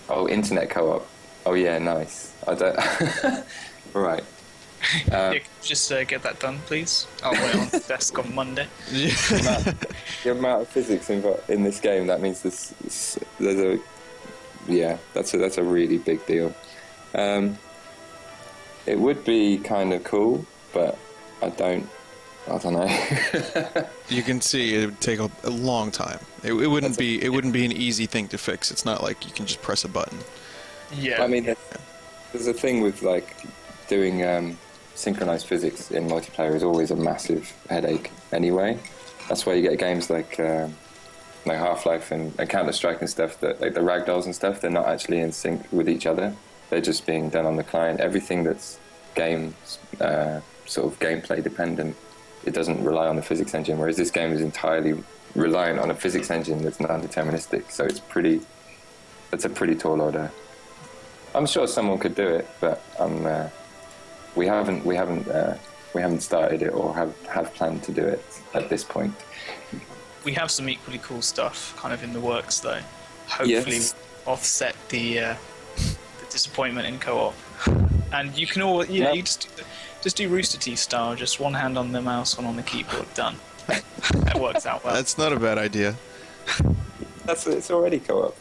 internet co-op. Oh yeah, nice. I don't. Right. Just get that done, please. I'll wait on the desk on Monday. The amount of physics in this game, that means that's a really big deal. It would be kind of cool, but I don't know. You can see it would take a long time. It wouldn't be an easy thing to fix. It's not like you can just press a button. Yeah. I mean, there's a thing with like doing synchronized physics in multiplayer is always a massive headache anyway. That's why you get games like Half-Life and Counter-Strike and stuff, that like the ragdolls and stuff, they're not actually in sync with each other. They're just being done on the client. Everything that's sort of gameplay dependent, it doesn't rely on the physics engine, whereas this game is entirely reliant on a physics engine that's non-deterministic. So it's a pretty tall order. I'm sure someone could do it, but we haven't started it or have planned to do it at this point. We have some equally cool stuff kind of in the works, though. Hopefully, Yes. offset the disappointment in co-op. And you can all, you just do Rooster Teeth style, just one hand on the mouse, one on the keyboard, done. That works out well. That's not a bad idea. It's already co-op.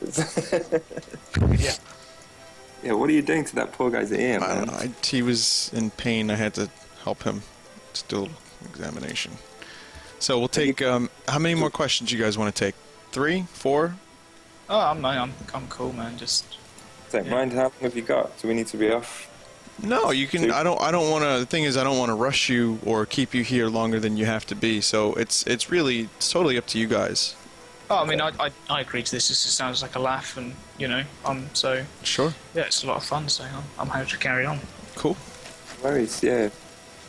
Yeah. Yeah, what are you doing to that poor guy's ear, I man? don't know. He was in pain. I had to help him. Still examination. So we'll take. How many more questions you guys want to take? 3, 4? Oh, I'm cool, man. Just. Don't mind. How long have you got? Do we need to be off? No, you can. I don't want to. The thing is, I don't want to rush you or keep you here longer than you have to be. So it's totally up to you guys. Oh, I mean, I agree to this. It sounds like a laugh, and so. Sure. Yeah, it's a lot of fun. So I'm happy to carry on. Cool. No worries. Yeah.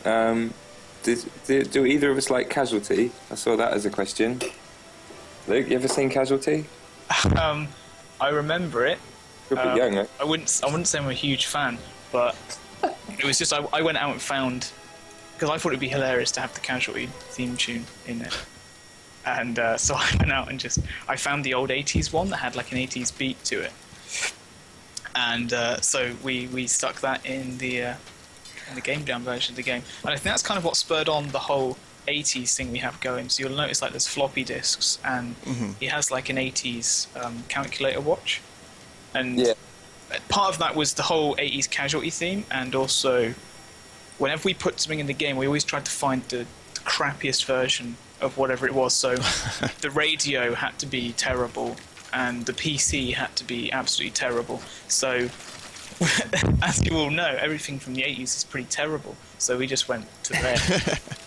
Do either of us like Casualty? I saw that as a question. Luke, you ever seen Casualty? I remember it. You're a bit young, right? I wouldn't say I'm a huge fan, but it was just I went out and found, because I thought it'd be hilarious to have the Casualty theme tune in it, and so I went out and I found the old 80s one that had like an 80s beat to it, and so we stuck that in the game jam version of the game, and I think that's kind of what spurred on the whole 80s thing we have going. So you'll notice like there's floppy disks, and he has like an 80s calculator watch. And part of that was the whole 80s Casualty theme, and also whenever we put something in the game, we always tried to find the crappiest version of whatever it was. So the radio had to be terrible, and the PC had to be absolutely terrible. So as you all know, everything from the 80s is pretty terrible. So we just went to there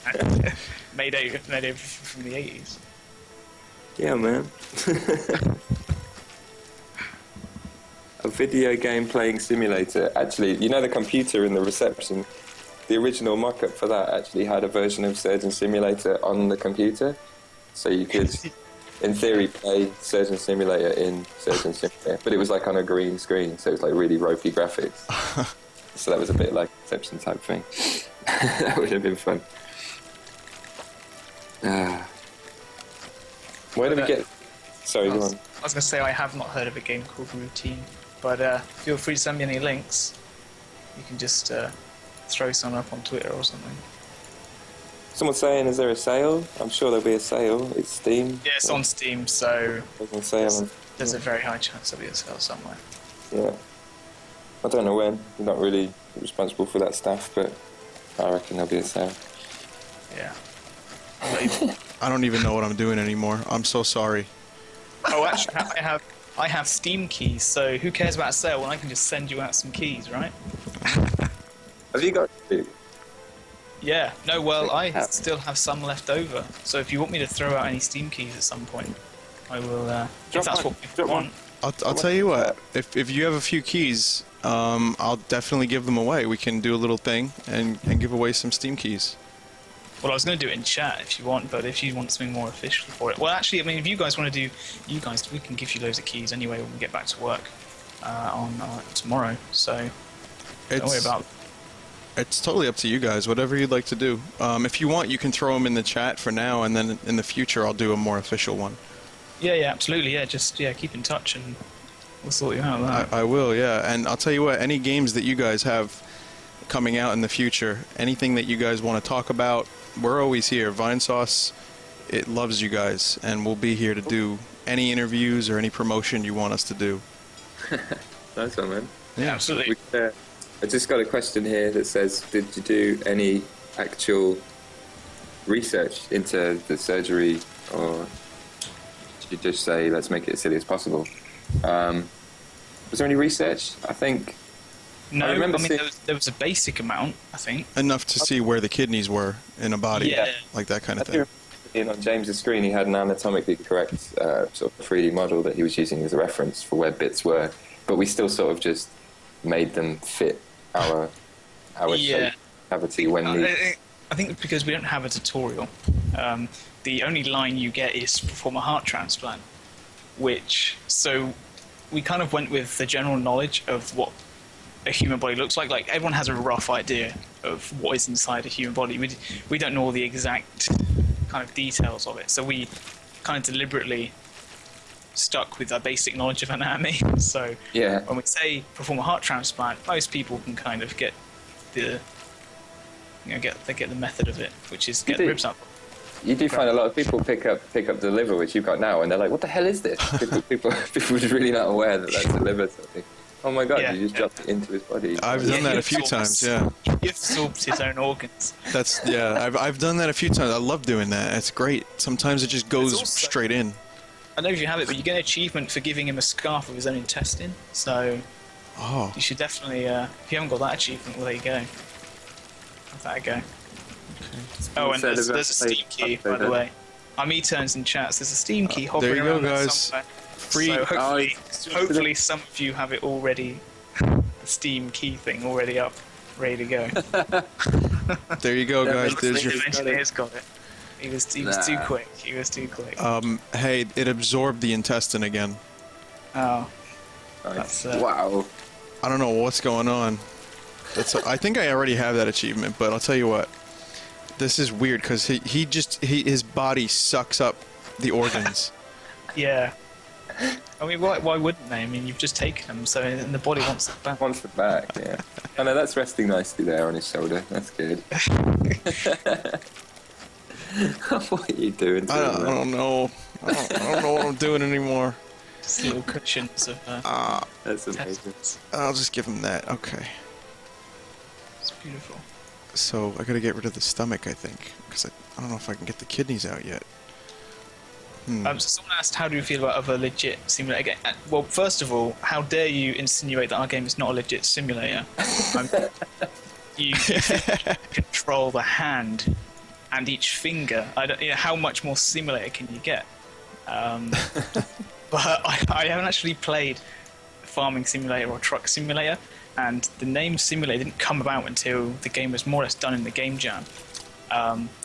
and made everything from the 80s. Yeah, man. A video game playing simulator. Actually, the computer in the reception, the original mock-up for that actually had a version of Surgeon Simulator on the computer. So you could, in theory, play Surgeon Simulator in Surgeon Simulator. But it was like on a green screen, so it was like really ropey graphics. So that was a bit like Inception type thing. That would have been fun. Where did we get... Sorry, go on. I was going to say I have not heard of a game called Routine, but feel free to send me any links. You can just throw some up on Twitter or something. Someone's saying, is there a sale? I'm sure there'll be a sale. It's Steam. Yeah, it's on Steam, so there's a very high chance there'll be a sale somewhere. Yeah. I don't know when. I'm not really responsible for that stuff, but I reckon there'll be a sale. Yeah. I don't even know what I'm doing anymore. I'm so sorry. Oh, actually, I have Steam keys, so who cares about a sale when I can just send you out some keys, right? Have you got... Yeah. No, well, I still have some left over, so if you want me to throw out any Steam keys at some point, I will, if that's what people want. I'll tell you what, if you have a few keys, I'll definitely give them away. We can do a little thing and give away some Steam keys. Well, I was going to do it in chat if you want, but if you want something more official for it... Well, actually, I mean, if you guys want to do... we can give you loads of keys anyway when we get back to work on tomorrow, so don't worry about it. It's totally up to you guys, whatever you'd like to do. If you want, you can throw them in the chat for now, and then in the future I'll do a more official one. Yeah, absolutely, yeah. Just, keep in touch and we'll sort you out of that. I will, yeah. And I'll tell you what, any games that you guys have coming out in the future, anything that you guys want to talk about, we're always here. Vinesauce, it loves you guys, and we'll be here to do any interviews or any promotion you want us to do. Nice one, man. Yeah, absolutely. I just got a question here that says, did you do any actual research into the surgery, or did you just say, let's make it as silly as possible? Was there any research? I think... No, I mean, there was a basic amount, I think. Enough to see where the kidneys were in a body, like that kind of thing. On James's screen, he had an anatomically correct sort of 3D model that he was using as a reference for where bits were, but we still sort of just made them fit our shape cavity when needed. I think because we don't have a tutorial, the only line you get is perform a heart transplant, so we kind of went with the general knowledge of what a human body looks like. Like, everyone has a rough idea of what is inside a human body. We don't know all the exact kind of details of it, so we kind of deliberately stuck with our basic knowledge of anatomy. So when we say perform a heart transplant, most people can kind of get the get the method of it, which is get the ribs up. You do find a lot of people pick up the liver, which you've got now, and they're like, what the hell is this? People are really not aware that that's the liver something. Oh my god, you just dropped it into his body. I've done that a few times, yeah. He absorbs his own organs. I've done that a few times. I love doing that. It's great. Sometimes it just goes straight in. I don't know if you have it, but you get an achievement for giving him a scarf of his own intestine, so you should definitely, if you haven't got that achievement, well, there you go. Give that a go. Okay. Oh, and there's a Steam key, by the way. I'm E-turns in chats. There's a Steam key hovering around there somewhere. Free. So hopefully some of you have it already, the Steam key thing already up, ready to go. There you go, guys. There's your... The engineer's got it. He was too quick. He was too quick. Hey, it absorbed the intestine again. Oh. Nice. Wow. I don't know what's going on. I think I already have that achievement, but I'll tell you what. This is weird because his body sucks up the organs. Yeah. I mean, why wouldn't they? I mean, you've just taken them, so the body wants it back. Wants it back, yeah. I know, that's resting nicely there on his shoulder. That's good. What are you doing? I don't know. I don't know what I'm doing anymore. Just little cushions of... that's amazing. I'll just give him that. Okay. It's beautiful. So I gotta get rid of the stomach, I think, because I don't know if I can get the kidneys out yet. So someone asked, how do you feel about other legit simulator games? Well, first of all, how dare you insinuate that our game is not a legit simulator? You control the hand and each finger. How much more simulator can you get? But I haven't actually played Farming Simulator or Truck Simulator, and the name Simulator didn't come about until the game was more or less done in the game jam.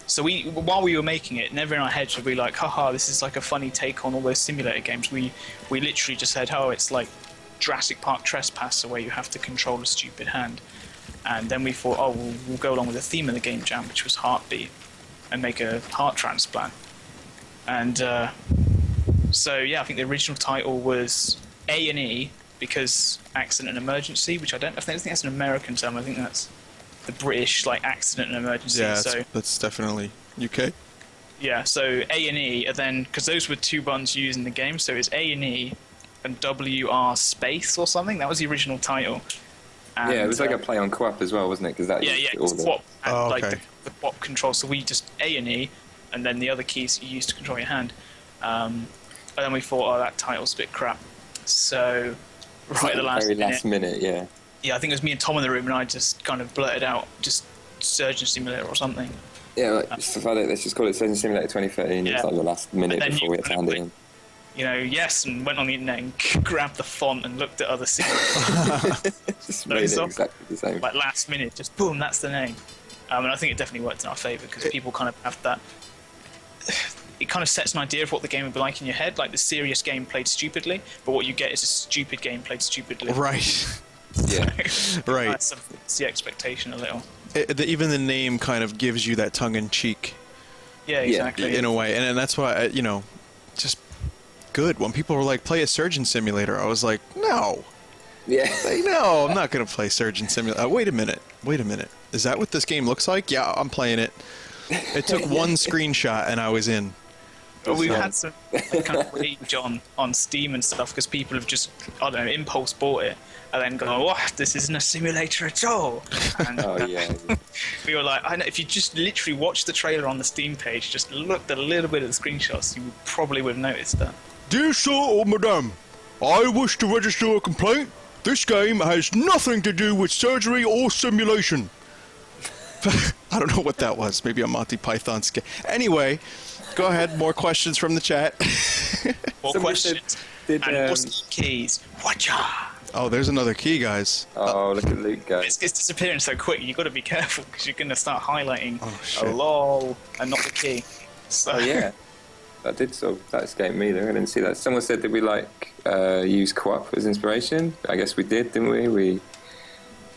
So while we were making it, never in our heads were we like, haha, this is like a funny take on all those simulator games. We literally just said, oh, it's like Jurassic Park Trespasser, where you have to control a stupid hand. And then we thought, oh, we'll go along with the theme of the game jam, which was heartbeat, and make a heart transplant. And so yeah, I think the original title was A&E, because accident and emergency, which I don't think that's an American term. I think that's the British, like, accident and emergency. Yeah, so that's definitely UK. yeah, so A&E, and then because those were two buttons used in the game, so it's A&E and WR space or something. That was the original title. And, yeah, it was like a play on co-op as well, wasn't it? Because that yeah, used yeah, all it's QWOP, and Oh, like okay. the QWOP control. So we just A&E, and then the other keys you use to control your hand. And then we thought, oh, that title's a bit crap. So right at the last very minute, last minute, yeah. yeah, I think it was me and Tom in the room, and I just kind of blurted out, just Surgeon Simulator or something. Yeah, like, stuff like that. Let's just call it Surgeon Simulator 2013. Yeah. It's like the last minute And then before you we had to kind hand of it in. You know, yes, and went on the internet and grabbed the font and looked at other scenes. Just made it Those are- exactly the same. Like last minute, just boom, that's the name. And I think it definitely worked in our favour, because people kind of have that. It kind of sets an idea of what the game would be like in your head, like the serious game played stupidly, but what you get is a stupid game played stupidly. Right. Yeah. Right. That's the expectation a little. Even the name kind of gives you that tongue-in-cheek Yeah, exactly. in a way, and that's why just good. When people were like, "Play a surgeon simulator," I was like, "No, Yeah. no, I'm not gonna play surgeon simulator." Wait a minute. Is that what this game looks like? Yeah, I'm playing it. It took one screenshot and I was in. But we've had some like, kind of rage on Steam and stuff, because people have just, I don't know, impulse bought it and then gone, "What? This isn't a simulator at all." And Oh, yeah. we were like, I know, if you just literally watched the trailer on the Steam page, just looked at a little bit of the screenshots, you probably would have noticed that. Dear sir or madam, I wish to register a complaint. This game has nothing to do with surgery or simulation. I don't know what that was. Maybe a Monty Python skit. Anyway, go ahead. More questions from the chat. More Somebody questions. did, And what's the keys? Watcha! Oh, there's another key, guys. Oh, look at Luke go. It's disappearing so quick, you've got to be careful, because you're going to start highlighting Oh, a shit. lol and not the key. So, Oh, yeah. That escaped me though. I didn't see that. Someone said that we use co-op as inspiration. I guess we did, didn't we?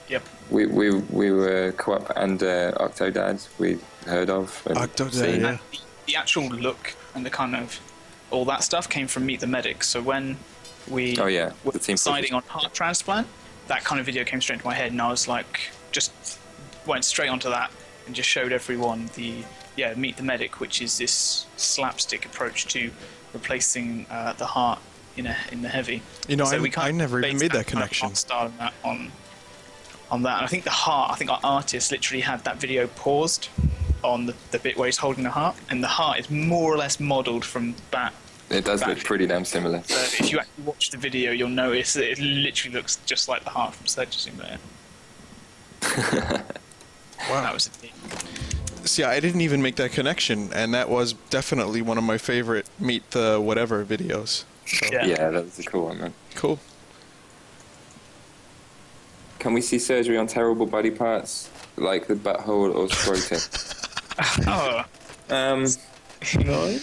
Yep. We were co-op and Octodad we'd heard of. And Octodad, seen. yeah. And the actual look and the kind of all that stuff came from Meet the Medic. So when we Oh, yeah, were the team deciding on heart transplant, that kind of video came straight into my head, and I was like, just went straight onto that and just showed everyone Meet the Medic, which is this slapstick approach to replacing the heart in the heavy. I never even made that connection. Kind of style on that, and I think our artist literally had that video paused on the bit where he's holding the heart, and the heart is more or less modelled from that. It does look pretty damn similar. So if you actually watch the video, you'll notice that it literally looks just like the heart from Surgeon Simulator. Wow. That was the thing. See, I didn't even make that connection, and that was definitely one of my favorite Meet the Whatever videos. So, Yeah. Yeah, that was a cool one, man. Cool. Can we see surgery on terrible body parts like the butthole or scrotum? Oh, No.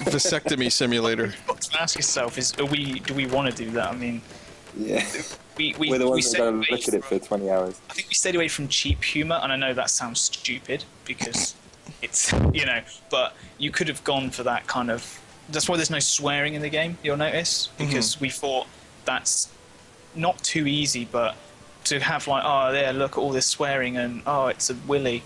Vasectomy simulator. what to ask yourself is, do we want to do that? I mean, Yeah. we We're the ones that are stayed going to away look at it for 20 hours. I think we stayed away from cheap humour, and I know that sounds stupid because it's, but you could have gone for that kind of. That's why there's no swearing in the game, you'll notice, because we thought that's not too easy, but to have like, oh, there, look at all this swearing, and oh, it's a willy.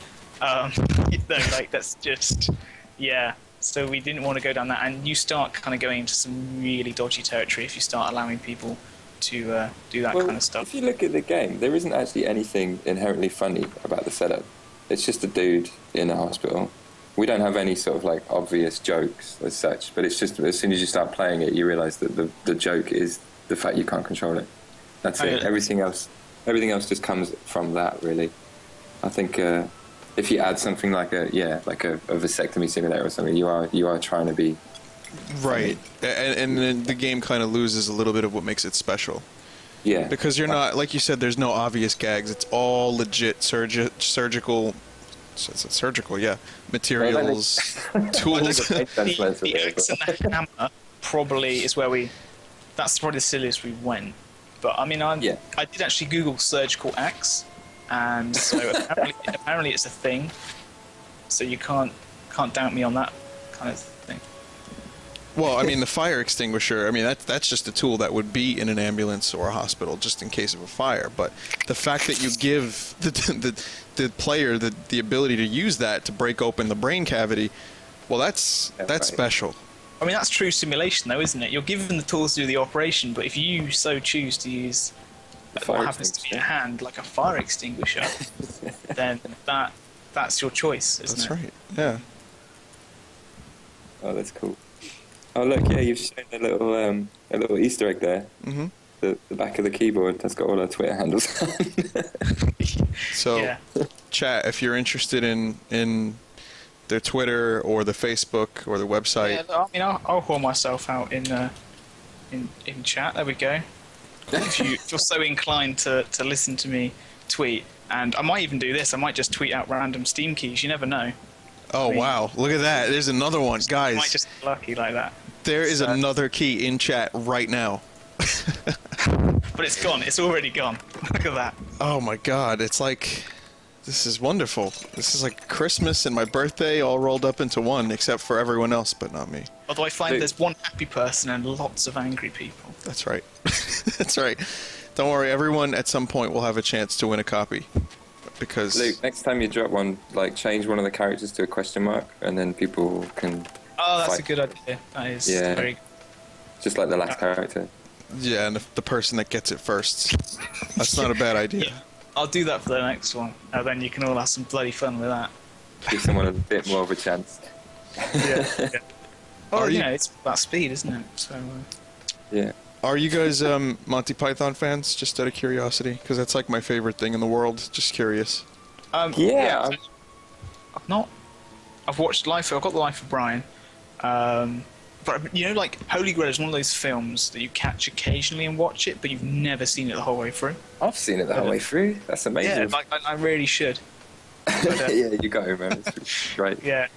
That's just, yeah. So we didn't want to go down that, and you start kind of going into some really dodgy territory if you start allowing people to do that kind of stuff. If you look at the game, there isn't actually anything inherently funny about the setup. It's just a dude in a hospital. We don't have any sort of like obvious jokes as such, but it's just as soon as you start playing it, you realise that the joke is the fact you can't control it. That's it. Everything else just comes from that, really. I think if you add something like a vasectomy simulator or something, you are trying to be Right. And then the game kind of loses a little bit of what makes it special. Yeah. Because you're not, like you said, there's no obvious gags. It's all legit surgical, materials, tools. The axe and the hammer probably is where that's probably the silliest we went. But I mean, I did actually Google surgical axe, and so apparently it's a thing. So you can't doubt me on that kind of thing. Well, I mean, the fire extinguisher, I mean, that's just a tool that would be in an ambulance or a hospital just in case of a fire. But the fact that you give the player the ability to use that to break open the brain cavity, well, that's special. I mean, that's true simulation, though, isn't it? You're given the tools to do the operation, but if you so choose to use what happens to be a hand, like a fire extinguisher, then that's your choice, isn't it? That's right, yeah. Oh, that's cool. Oh, look, yeah, you've shown a little Easter egg there. Mm-hmm. The back of the keyboard has got all our Twitter handles on. So, Yeah. chat, if you're interested in their Twitter or the Facebook or the website. Yeah, I mean, I'll haul myself out in chat. There we go. If you're so inclined to listen to me tweet, and I might even do this. I might just tweet out random Steam keys. You never know. Oh, wow. Look at that. There's another one. I Guys, might just be lucky like that. there is another key in chat right now. But it's gone. It's already gone. Look at that. Oh, my God. It's like... This is wonderful. This is like Christmas and my birthday all rolled up into one, except for everyone else, but not me. Although I find there's one happy person and lots of angry people. That's right. That's right. Don't worry, everyone at some point will have a chance to win a copy. Because... Luke, next time you drop one, like, change one of the characters to a question mark, and then people can... Oh, that's fight. a good idea. That is very good. Just like the last character. Yeah, and the person that gets it first. That's not a bad idea. Yeah. I'll do that for the next one, and then you can all have some bloody fun with that. Give someone a bit more of a chance. Yeah. Oh, Are you- it's about speed, isn't it? So. Yeah. Are you guys Monty Python fans, just out of curiosity? Because that's like my favorite thing in the world. Just curious. Yeah. I've not. I've watched Life. I've got the Life of Brian. But you know, like Holy Grail is one of those films that you catch occasionally and watch it, but you've never seen it the whole way through. I've seen it the whole way through. That's amazing. Yeah, like I really should. But, yeah, you go, man. It's great. Yeah.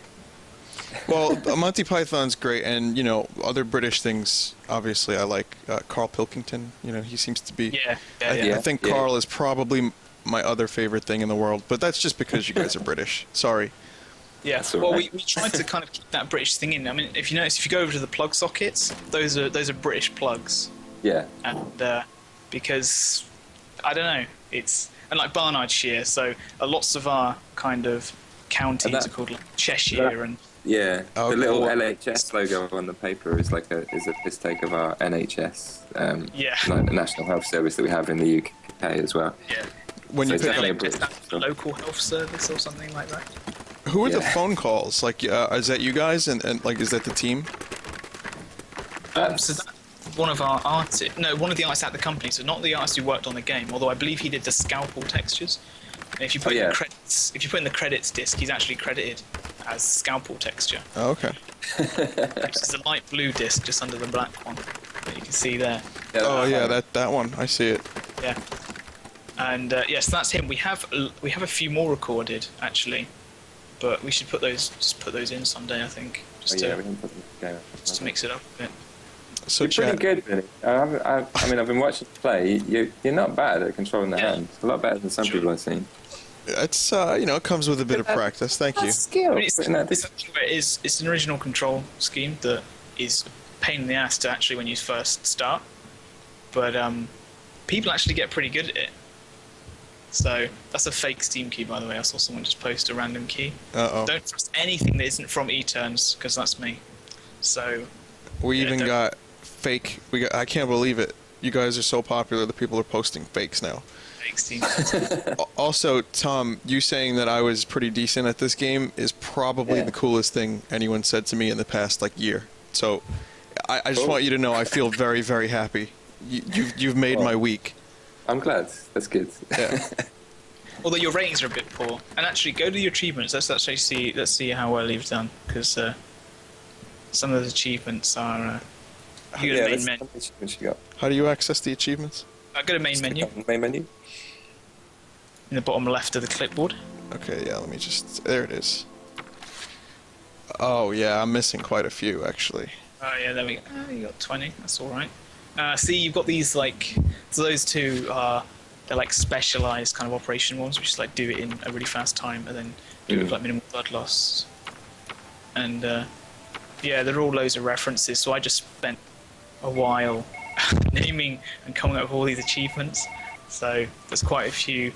Well, Monty Python's great, and you know, other British things. Obviously, I like Carl Pilkington. You know, he seems to be. I think Carl is probably my other favorite thing in the world, but that's just because you guys are British. Sorry. Yeah, well, we tried to kind of keep that British thing in. I mean, if you notice, if you go over to the plug sockets, those are British plugs. Yeah. And because I don't know, and like Barnardshire, so lots of our kind of counties are called like Cheshire and. Yeah, Oh, the little cool. LHS logo on the paper is like a piss take of our NHS, like the National Health Service that we have in the UK as well. Yeah. When So you it's pick definitely up, a British film. Local health service or something like that. who are the Yeah. phone calls? Like, is that you guys, and like, is that the team? So that's one of our artists. No, one of the artists at the company. So not the artist who worked on the game, although I believe he did the scalpel textures. And if you put in the credits, in the credits disc, he's actually credited as scalpel texture, Oh, okay. which is a light blue disc just under the black one that you can see there. Oh yeah, that one. I see it. Yeah. And yes, that's him. We have a few more recorded actually, but we should put those in someday. I think just we to can put them together. just to mix it up a bit. So You're pretty chat. good, Vinny. I mean, I've been watching you play. You're not bad at controlling the hand. A lot better than some people I've seen. It's you know, it comes with a bit of practice. Thank you. That's skill. I mean, it's Putting that something where it's an original control scheme that is a pain in the ass to actually when you first start, but people actually get pretty good at it. So that's a fake Steam key, by the way. I saw someone just post a random key. Uh-oh. Don't trust anything that isn't from eTurns because that's me. So We Yeah, even don't- got fake. I can't believe it. You guys are so popular that people are posting fakes now. fake Steam. Also, Tom, you saying that I was pretty decent at this game is probably the coolest thing anyone said to me in the past year. So, I just want you to know I feel very, very happy. You've made my week. I'm glad. That's good. Yeah. Although your ratings are a bit poor. And actually, go to your achievements. Let's see how well you've done because some of those achievements are. You go to main menu. What you got? How do you access the achievements? Go to main menu Main menu. in the bottom left of the clipboard. Okay, yeah. Let me just. There it is. Oh yeah, I'm missing quite a few actually. Oh yeah, there we go. You got 20. That's all right. See, you've got these so those two are they're like specialized kind of operation ones, which is like do it in a really fast time and then do it with like minimal blood loss. And yeah, there are all loads of references. So I just spent a while naming and coming up with all these achievements. So there's quite a few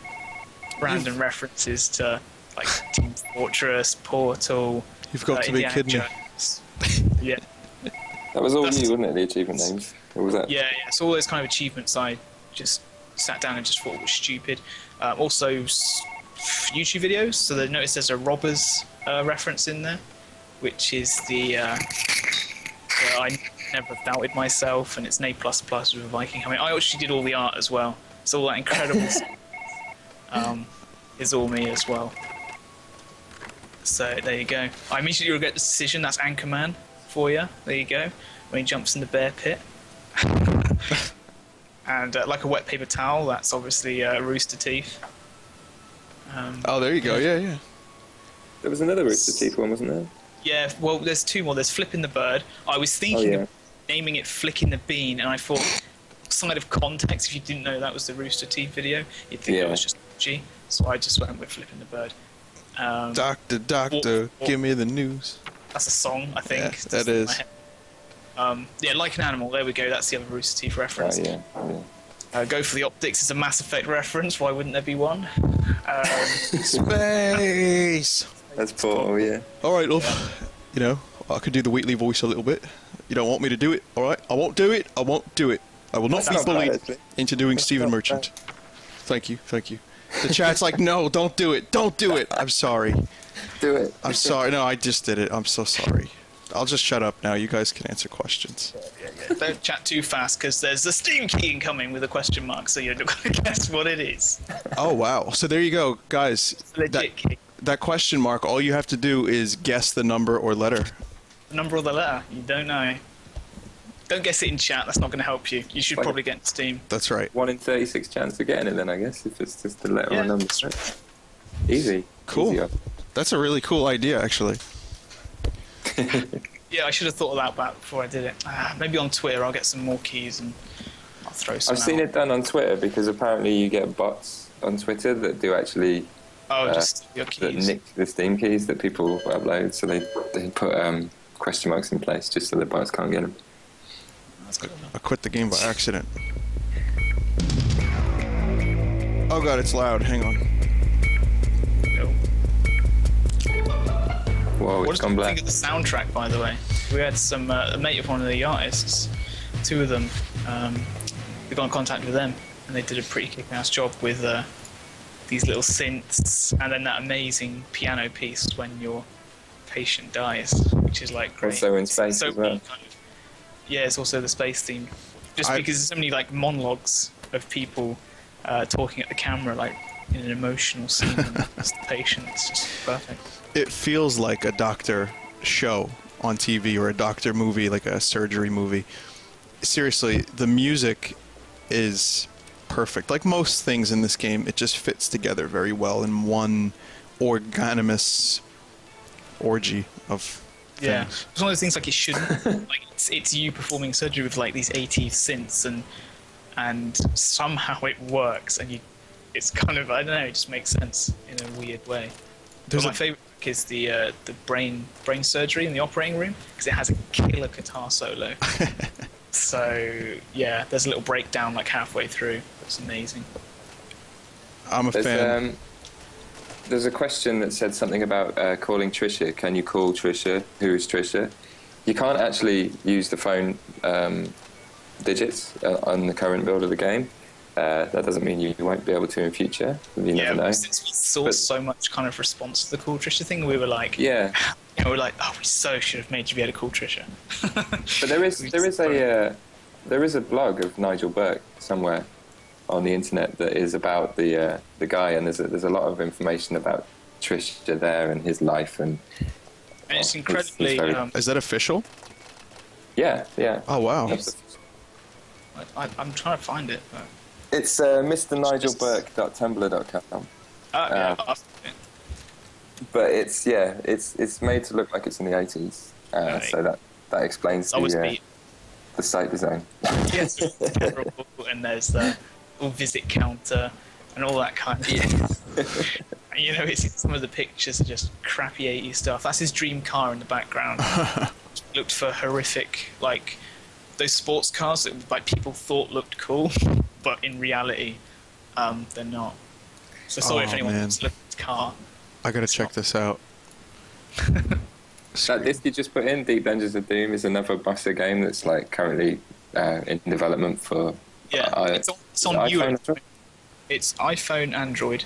random references to like Team Fortress, Portal. You've got to be Indiana kidding me. Jones. Yeah. That was all That's- you, wasn't it? The achievement names. What was that? Yeah, so all those kind of achievements I just sat down and just thought was stupid. Also, YouTube videos. So they noticed there's a robbers reference in there, which is the I never doubted myself, and it's an A++ with a Viking helmet. I actually did all the art as well. So all that incredible stuff is all me as well. So there you go. I immediately regret the decision. That's Anchorman for you. There you go. When he jumps in the bear pit. And like a wet paper towel, that's obviously Rooster Teeth. Oh, there you go. Yeah. There was another Rooster Teeth one, wasn't there? Yeah, well, there's two more. There's Flipping the Bird. I was thinking of naming it Flicking the Bean, and I thought, outside of context, if you didn't know that was the Rooster Teeth video, you'd think it was just G. So I just went with Flipping the Bird. Doctor, give me the news. That's a song, I think. Yeah, that is. Yeah, Like an Animal. There we go. That's the other Rooster Teeth reference. Go for the Optics is a Mass Effect reference. Why wouldn't there be one? Space. That's Portal, yeah. All right, love. You know, I could do the Wheatley voice a little bit. You don't want me to do it, all right? I won't do it. I won't do it. I will not be bullied into doing Stephen Merchant. Thank you. The chat's like, no, don't do it. Don't do it. I'm sorry. Do it. I'm sorry. No, I just did it. I'm so sorry. I'll just shut up now. You guys can answer questions. Don't chat too fast, because there's a Steam key incoming with a question mark, so you're not going to guess what it is. Oh, wow. So there you go, guys. It's a legit key. That question mark, all you have to do is guess the number or letter. The number or the letter? You don't know. Don't guess it in chat. That's not going to help you. You should probably get Steam. That's right. 1 in 36 chance of getting it then, I guess, if it's just a letter or a number. That's right. Easy. Cool. Easy. That's a really cool idea, actually. Yeah, I should have thought of that back before I did it. Maybe on Twitter I'll get some more keys and I'll throw some I've seen out. it done on Twitter because apparently you get bots on Twitter that do actually Just your that keys. nick the Steam keys that people upload, so they put question marks in place just so the bots can't get them. That's cool. I quit the game by accident. Oh god, it's loud. Hang on. Whoa, What it's did gone you black. think of the soundtrack, by the way? We had some a mate of one of the artists, two of them. We got in contact with them, and they did a pretty kick-ass job with these little synths, and then that amazing piano piece when your patient dies, which is like great. Also in space So as well. kind of, yeah, it's also the space theme. Just I- because there's so many like monologues of people talking at the camera, like in an emotional scene, and it's the patient. It's just perfect. It feels like a doctor show on TV or a doctor movie, like a surgery movie. Seriously, the music is perfect. Like most things in this game, it just fits together very well in one organimous orgy of Yeah, things. it's one of those things like it shouldn't. Like it's you performing surgery with like these 80s synths, and somehow it works, and it's kind of, I don't know, it just makes sense in a weird way. But my favorite is the brain surgery in the operating room, because it has a killer guitar solo. So yeah, there's a little breakdown like halfway through. It's amazing. I'm a fan. There's a question that said something about calling Trisha. Can you call Trisha? Who is Trisha? You can't actually use the phone digits on the current build of the game. That doesn't mean you won't be able to in future. You never know. Since we saw so much kind of response to the Call Trisha thing, we were like, Yeah, we're like, oh, we so should have made you be able to call Trisha. but there is a blog of Nigel Burke somewhere on the internet that is about the guy, and there's a lot of information about Trisha there and his life, and it's incredibly. Is that official? yeah. Oh wow. I'm trying to find it. But... It's mrnigelburke.tumblr.com. But it's made to look like it's in the 80s, so that explains the site design. Yes, and there's the little visit counter, and all that kind of And, you know, it's some of the pictures are just crappy 80s stuff. That's his dream car in the background. Looked for horrific, like those sports cars that like people thought looked cool, but in reality, they're not. So sorry if anyone wants to look at his car. I gotta check this out. That disc you just put in, Deep Dungeons of Doom, is another Bossa game that's like currently in development for. It's on iPhone. It's iPhone, Android.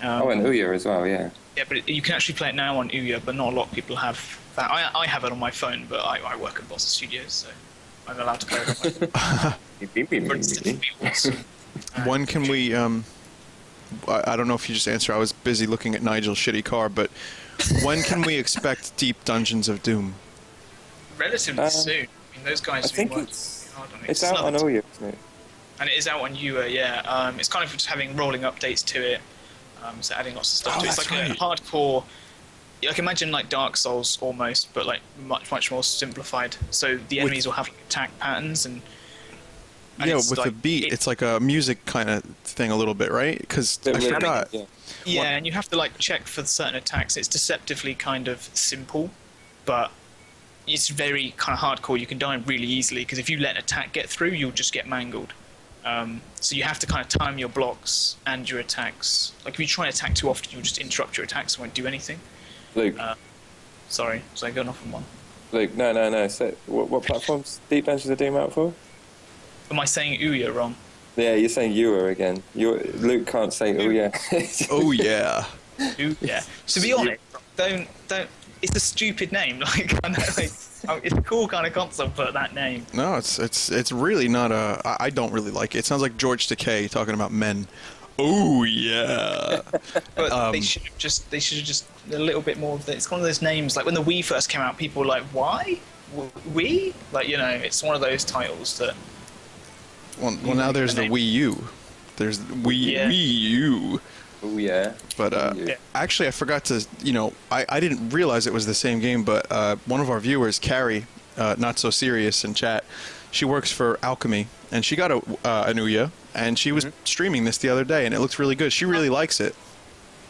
And Ouya as well, yeah. Yeah, but you can actually play it now on Ouya, but not a lot of people have that. I have it on my phone, but I work at Bossa Studios, so I'm allowed to play it on my phone. When can we? I don't know if you just answered. I was busy looking at Nigel's shitty car, but when can we expect Deep Dungeons of Doom? Relatively soon. I mean, those guys. I think it's out on Ouya, isn't it? And it is out on Ouya, yeah. It's kind of just having rolling updates to it. So adding lots of stuff to it. It's like a hardcore, like imagine like Dark Souls almost, but like much more simplified. So the enemies will have like, attack patterns and yeah, with like, the beat, it's like a music kind of thing a little bit, right? Because I forgot. Yeah, and you have to like check for certain attacks. It's deceptively kind of simple, but it's very kind of hardcore. You can die really easily because if you let an attack get through, you'll just get mangled. So you have to kind of time your blocks and your attacks. Like if you try and attack too often, you'll just interrupt your attacks and won't do anything. Luke. Sorry, was I going off on one? Luke, no. So what platforms Deep Dungeons of Doom out for? Am I saying Ouya wrong? Yeah, you're saying Ouya again. Luke can't say Ouya. Oh yeah. Ouya. To be honest, don't. It's a stupid name. Like I know, like. It's a cool kind of console, but that name. No, it's really not a. I don't really like it. It sounds like George Takei talking about men. Oh yeah. But they should have just a little bit more of that. It's one of those names like when the Wii first came out, people were like, why? Wii? Like it's one of those titles that. Well now there's the Wii U. There's Wii U. Oh yeah. But actually, I forgot to. I didn't realize it was the same game. But one of our viewers, Carrie, not so serious in chat, she works for Alchemy, and she got an Ouya, and she was streaming this the other day, and it looks really good. She really likes it.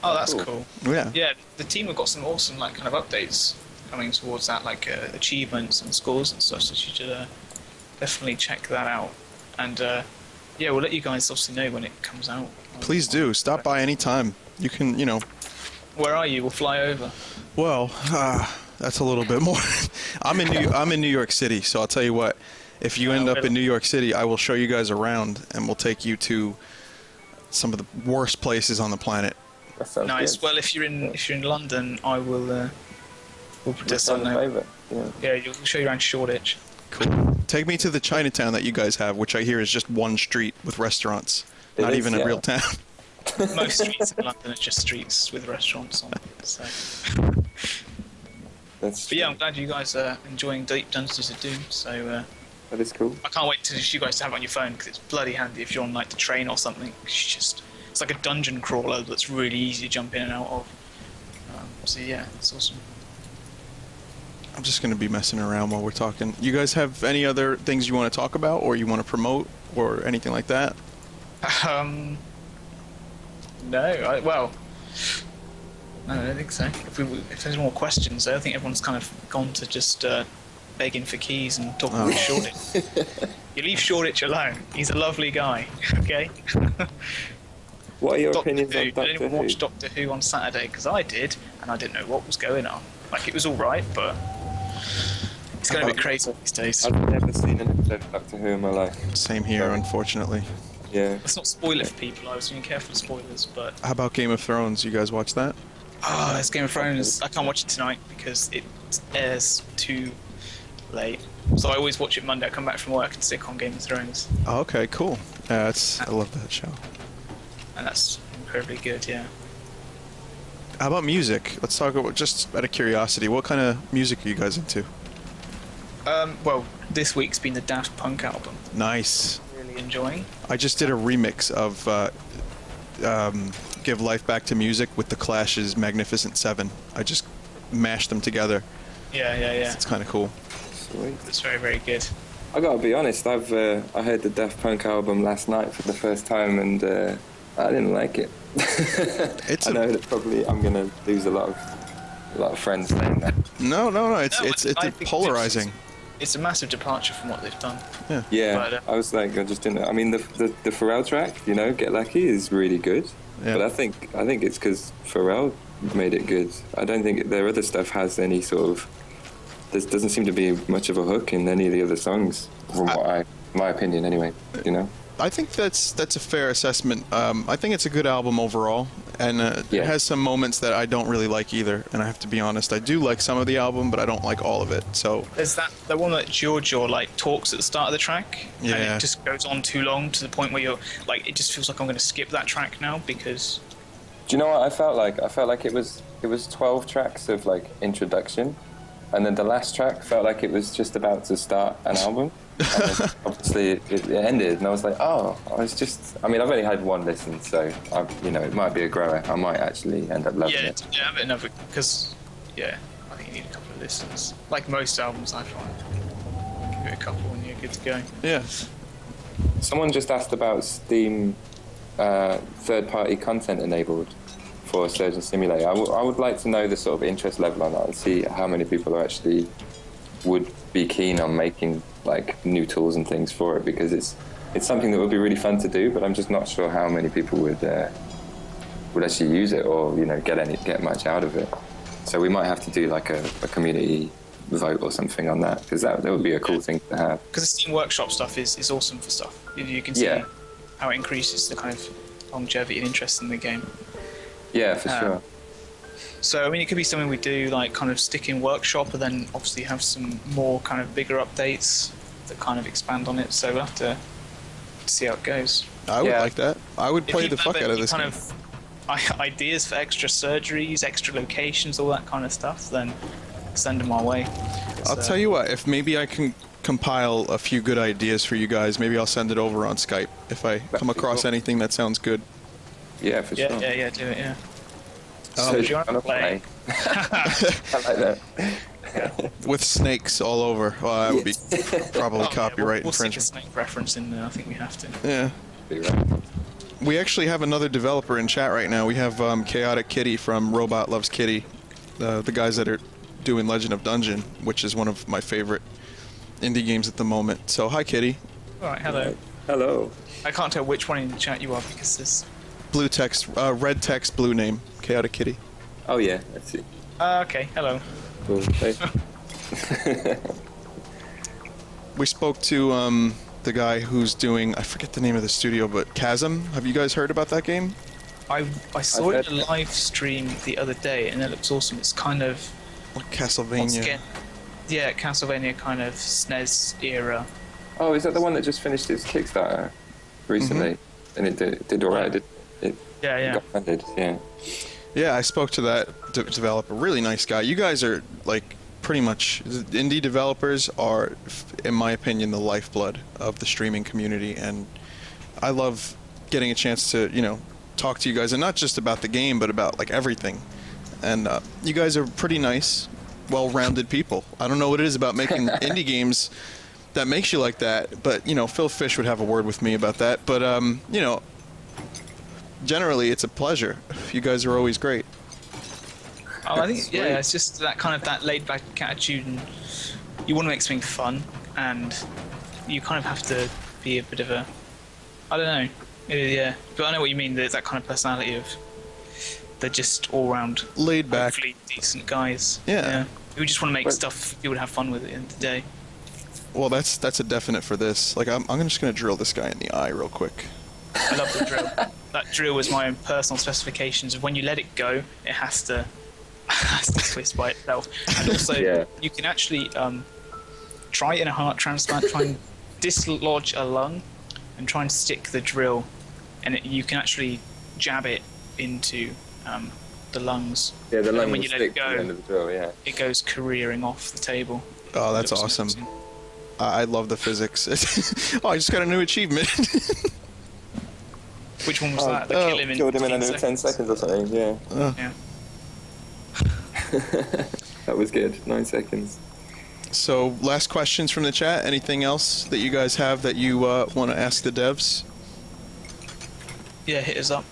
Oh, that's cool. Yeah. Yeah, the team have got some awesome like kind of updates coming towards that, like achievements and scores and stuff. So you should definitely check that out. And yeah, we'll let you guys obviously know when it comes out. Please do. Stop by anytime. You can, Where are you? We'll fly over. Well, that's a little bit more. I'm in New York City, so I'll tell you what. If you end up in New York City, I will show you guys around, and we'll take you to some of the worst places on the planet. That sounds nice. good. Well, if you're in London, I will. We'll put this on there. Yeah, you'll show you around Shoreditch. Cool. Take me to the Chinatown that you guys have, which I hear is just one street with restaurants. Not even a real town. Most streets in London are just streets with restaurants on them. So. But yeah, I'm glad you guys are enjoying Deep Dungeons of Doom. So that is cool. I can't wait to you guys to have it on your phone because it's bloody handy if you're on like the train or something. It's like a dungeon crawler that's really easy to jump in and out of. So yeah, it's awesome. I'm just going to be messing around while we're talking. You guys have any other things you want to talk about or you want to promote or anything like that? No, I don't think so. If there's more questions, I think everyone's kind of gone to just begging for keys and talking about Shoreditch. You leave Shoreditch alone. He's a lovely guy, okay? What are your opinions on Doctor Who? Did anyone watch Doctor Who on Saturday? Because I did, and I didn't know what was going on. Like, it was alright, but it's going to be crazy these days. I've never seen an episode of Doctor Who in my life. Same here, unfortunately. Yeah. Let's not spoil it for people. I was being careful of spoilers, but... How about Game of Thrones? You guys watch that? Oh, it's Game of Thrones. I can't watch it tonight because it airs too late. So I always watch it Monday. I come back from work and stick on Game of Thrones. Oh, okay, cool. I love that show. And that's incredibly good, yeah. How about music? Let's talk about, just out of curiosity, what kind of music are you guys into? Well, this week's been the Daft Punk album. Nice. Really enjoying. I just did a remix of Give Life Back to Music with The Clash's Magnificent Seven. I just mashed them together. Yeah. It's kind of cool. Sweet. It's very, very good. I gotta be honest, I heard the Daft Punk album last night for the first time, and I didn't like it. It's I know that probably I'm gonna lose a lot of friends saying that. No. It's I think polarizing. It's a massive departure from what they've done. Yeah, But, I was like, I just didn't. I mean, the Pharrell track, Get Lucky, is really good. Yeah. But I think it's because Pharrell made it good. I don't think their other stuff has any sort of. There doesn't seem to be much of a hook in any of the other songs, from my opinion, anyway. I think that's a fair assessment. I think it's a good album overall, and it has some moments that I don't really like either. And I have to be honest, I do like some of the album, but I don't like all of it. So there's the one that Giorgio like talks at the start of the track, and Yeah. it just goes on too long to the point where you're like, it just feels like I'm going to skip that track now because. Do you know what I felt like? I felt like it was 12 tracks of like introduction, and then the last track felt like it was just about to start an album. And then obviously it ended, and I was like, I've only had one listen, so it might be a grower. I might actually end up loving it. Yeah, a bit another because I think you need a couple of listens. Like most albums, I find. Give it a couple and you're good to go. yeah, Someone just asked about Steam third-party content enabled for Surgeon Simulator. I would like to know the sort of interest level on that and see how many people are actually would be keen on making like new tools and things for it, because it's something that would be really fun to do, but I'm just not sure how many people would actually use it or get much out of it. So we might have to do like a community vote or something on that, because that would be a cool thing to have. Because the Steam Workshop stuff is awesome for stuff. You can see how it increases the kind of longevity and interest in the game. Yeah, for sure. So, I mean, it could be something we do, like, kind of stick in Workshop and then obviously have some more kind of bigger updates that kind of expand on it. So we'll have to see how it goes. I would like that. I would play the fuck out of this kind game. of ideas for extra surgeries, extra locations, all that kind of stuff, then send them our way. I'll tell you what, if maybe I can compile a few good ideas for you guys, maybe I'll send it over on Skype if I come across anything that sounds good. Yeah, for sure. Yeah, do it, yeah. So do you want to play? I like that. With snakes all over. Well, that would be probably copyright we'll infringement. stick a snake reference in there. I think we have to. Yeah. Be right. We actually have another developer in chat right now. We have Chaotic Kitty from Robot Loves Kitty, the guys that are doing Legend of Dungeon, which is one of my favorite indie games at the moment. So, hi, Kitty. All right, hello. Hello. I can't tell which one in the chat you are because there's. Blue text, red text, blue name. Chaotic Kitty. Oh yeah, that's it. Okay, hello. Cool. Hey. We spoke to the guy who's doing, I forget the name of the studio, but Chasm. Have you guys heard about that game? I saw it in a live stream the other day and it looks awesome. It's kind of Like once Castlevania. again, Castlevania kind of SNES era. Oh, is that the one that just finished its Kickstarter recently? And it did alright. It Yeah. got funded. Yeah. Yeah, I spoke to that developer. Really nice guy. You guys are like pretty much indie developers are, in my opinion, the lifeblood of the streaming community, and I love getting a chance to talk to you guys, and not just about the game, but about like everything. And you guys are pretty nice, well-rounded people. I don't know what it is about making indie games that makes you like that, but Phil Fish would have a word with me about that. But generally, it's a pleasure. You guys are always great. Oh, I think it's just that kind of that laid-back attitude, and you want to make something fun, and you kind of have to be a bit of a, I don't know, yeah. But I know what you mean. There's that kind of personality of they're just all-round, Laid back. hopefully decent guys. Yeah. We just want to make stuff people would have fun with at the end of the day. Well, that's a definite for this. Like, I'm just gonna drill this guy in the eye real quick. I love the drill. That drill was my own personal specifications of when you let it go, it has to twist by itself. And also, you can actually try it in a heart transplant, try and dislodge a lung, and try and stick the drill, and you can actually jab it into the lungs. Yeah, the lung and when will you let stick it to go, the end of the drill, yeah. it goes careering off the table. Oh, that's It looks awesome. amazing. I love the physics. Oh, I just got a new achievement. Which one was that? The kill him in killed him in 15 under 10 seconds or something, yeah. Yeah. That was good, 9 seconds. So, last questions from the chat. Anything else that you guys have that you want to ask the devs? Yeah, hit us up.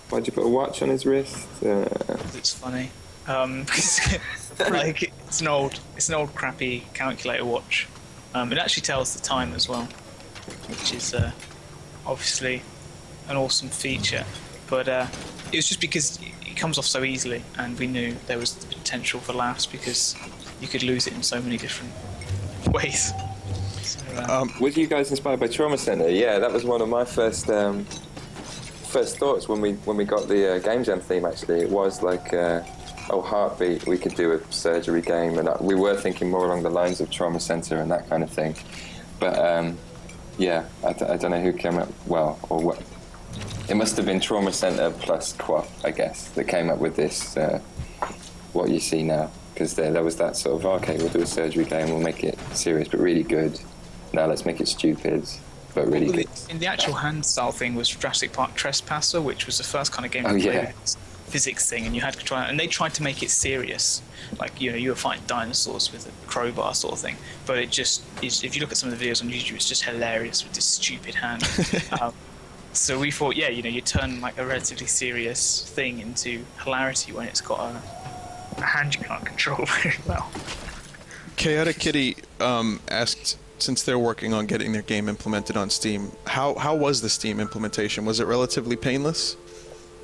Why'd you put a watch on his wrist? It's funny. Like it's an old crappy calculator watch. It actually tells the time as well, which is obviously an awesome feature. But it was just because it comes off so easily, and we knew there was the potential for laughs because you could lose it in so many different ways. So, Was you guys inspired by Trauma Center? Yeah, that was one of my first thoughts when we got the Game Jam theme. Actually, it was like, Heartbeat. We could do a surgery game, and we were thinking more along the lines of Trauma Center and that kind of thing. But yeah, I don't know who came up or what. It must have been Trauma Center plus Quap, I guess, that came up with this. What you see now, because there was that sort of okay, we'll do a surgery game, we'll make it serious but really good. Now let's make it stupid but really good. In the actual hand style thing was Jurassic Park Trespasser, which was the first kind of game Oh, to play yeah. with this physics thing, and you had to try, and they tried to make it serious, like you were fighting dinosaurs with a crowbar sort of thing. But it just is, if you look at some of the videos on YouTube, it's just hilarious with this stupid hand. So we thought, you turn like a relatively serious thing into hilarity when it's got a hand you can't control very well. Chaotic Kitty asked, since they're working on getting their game implemented on Steam, how was the Steam implementation? Was it relatively painless?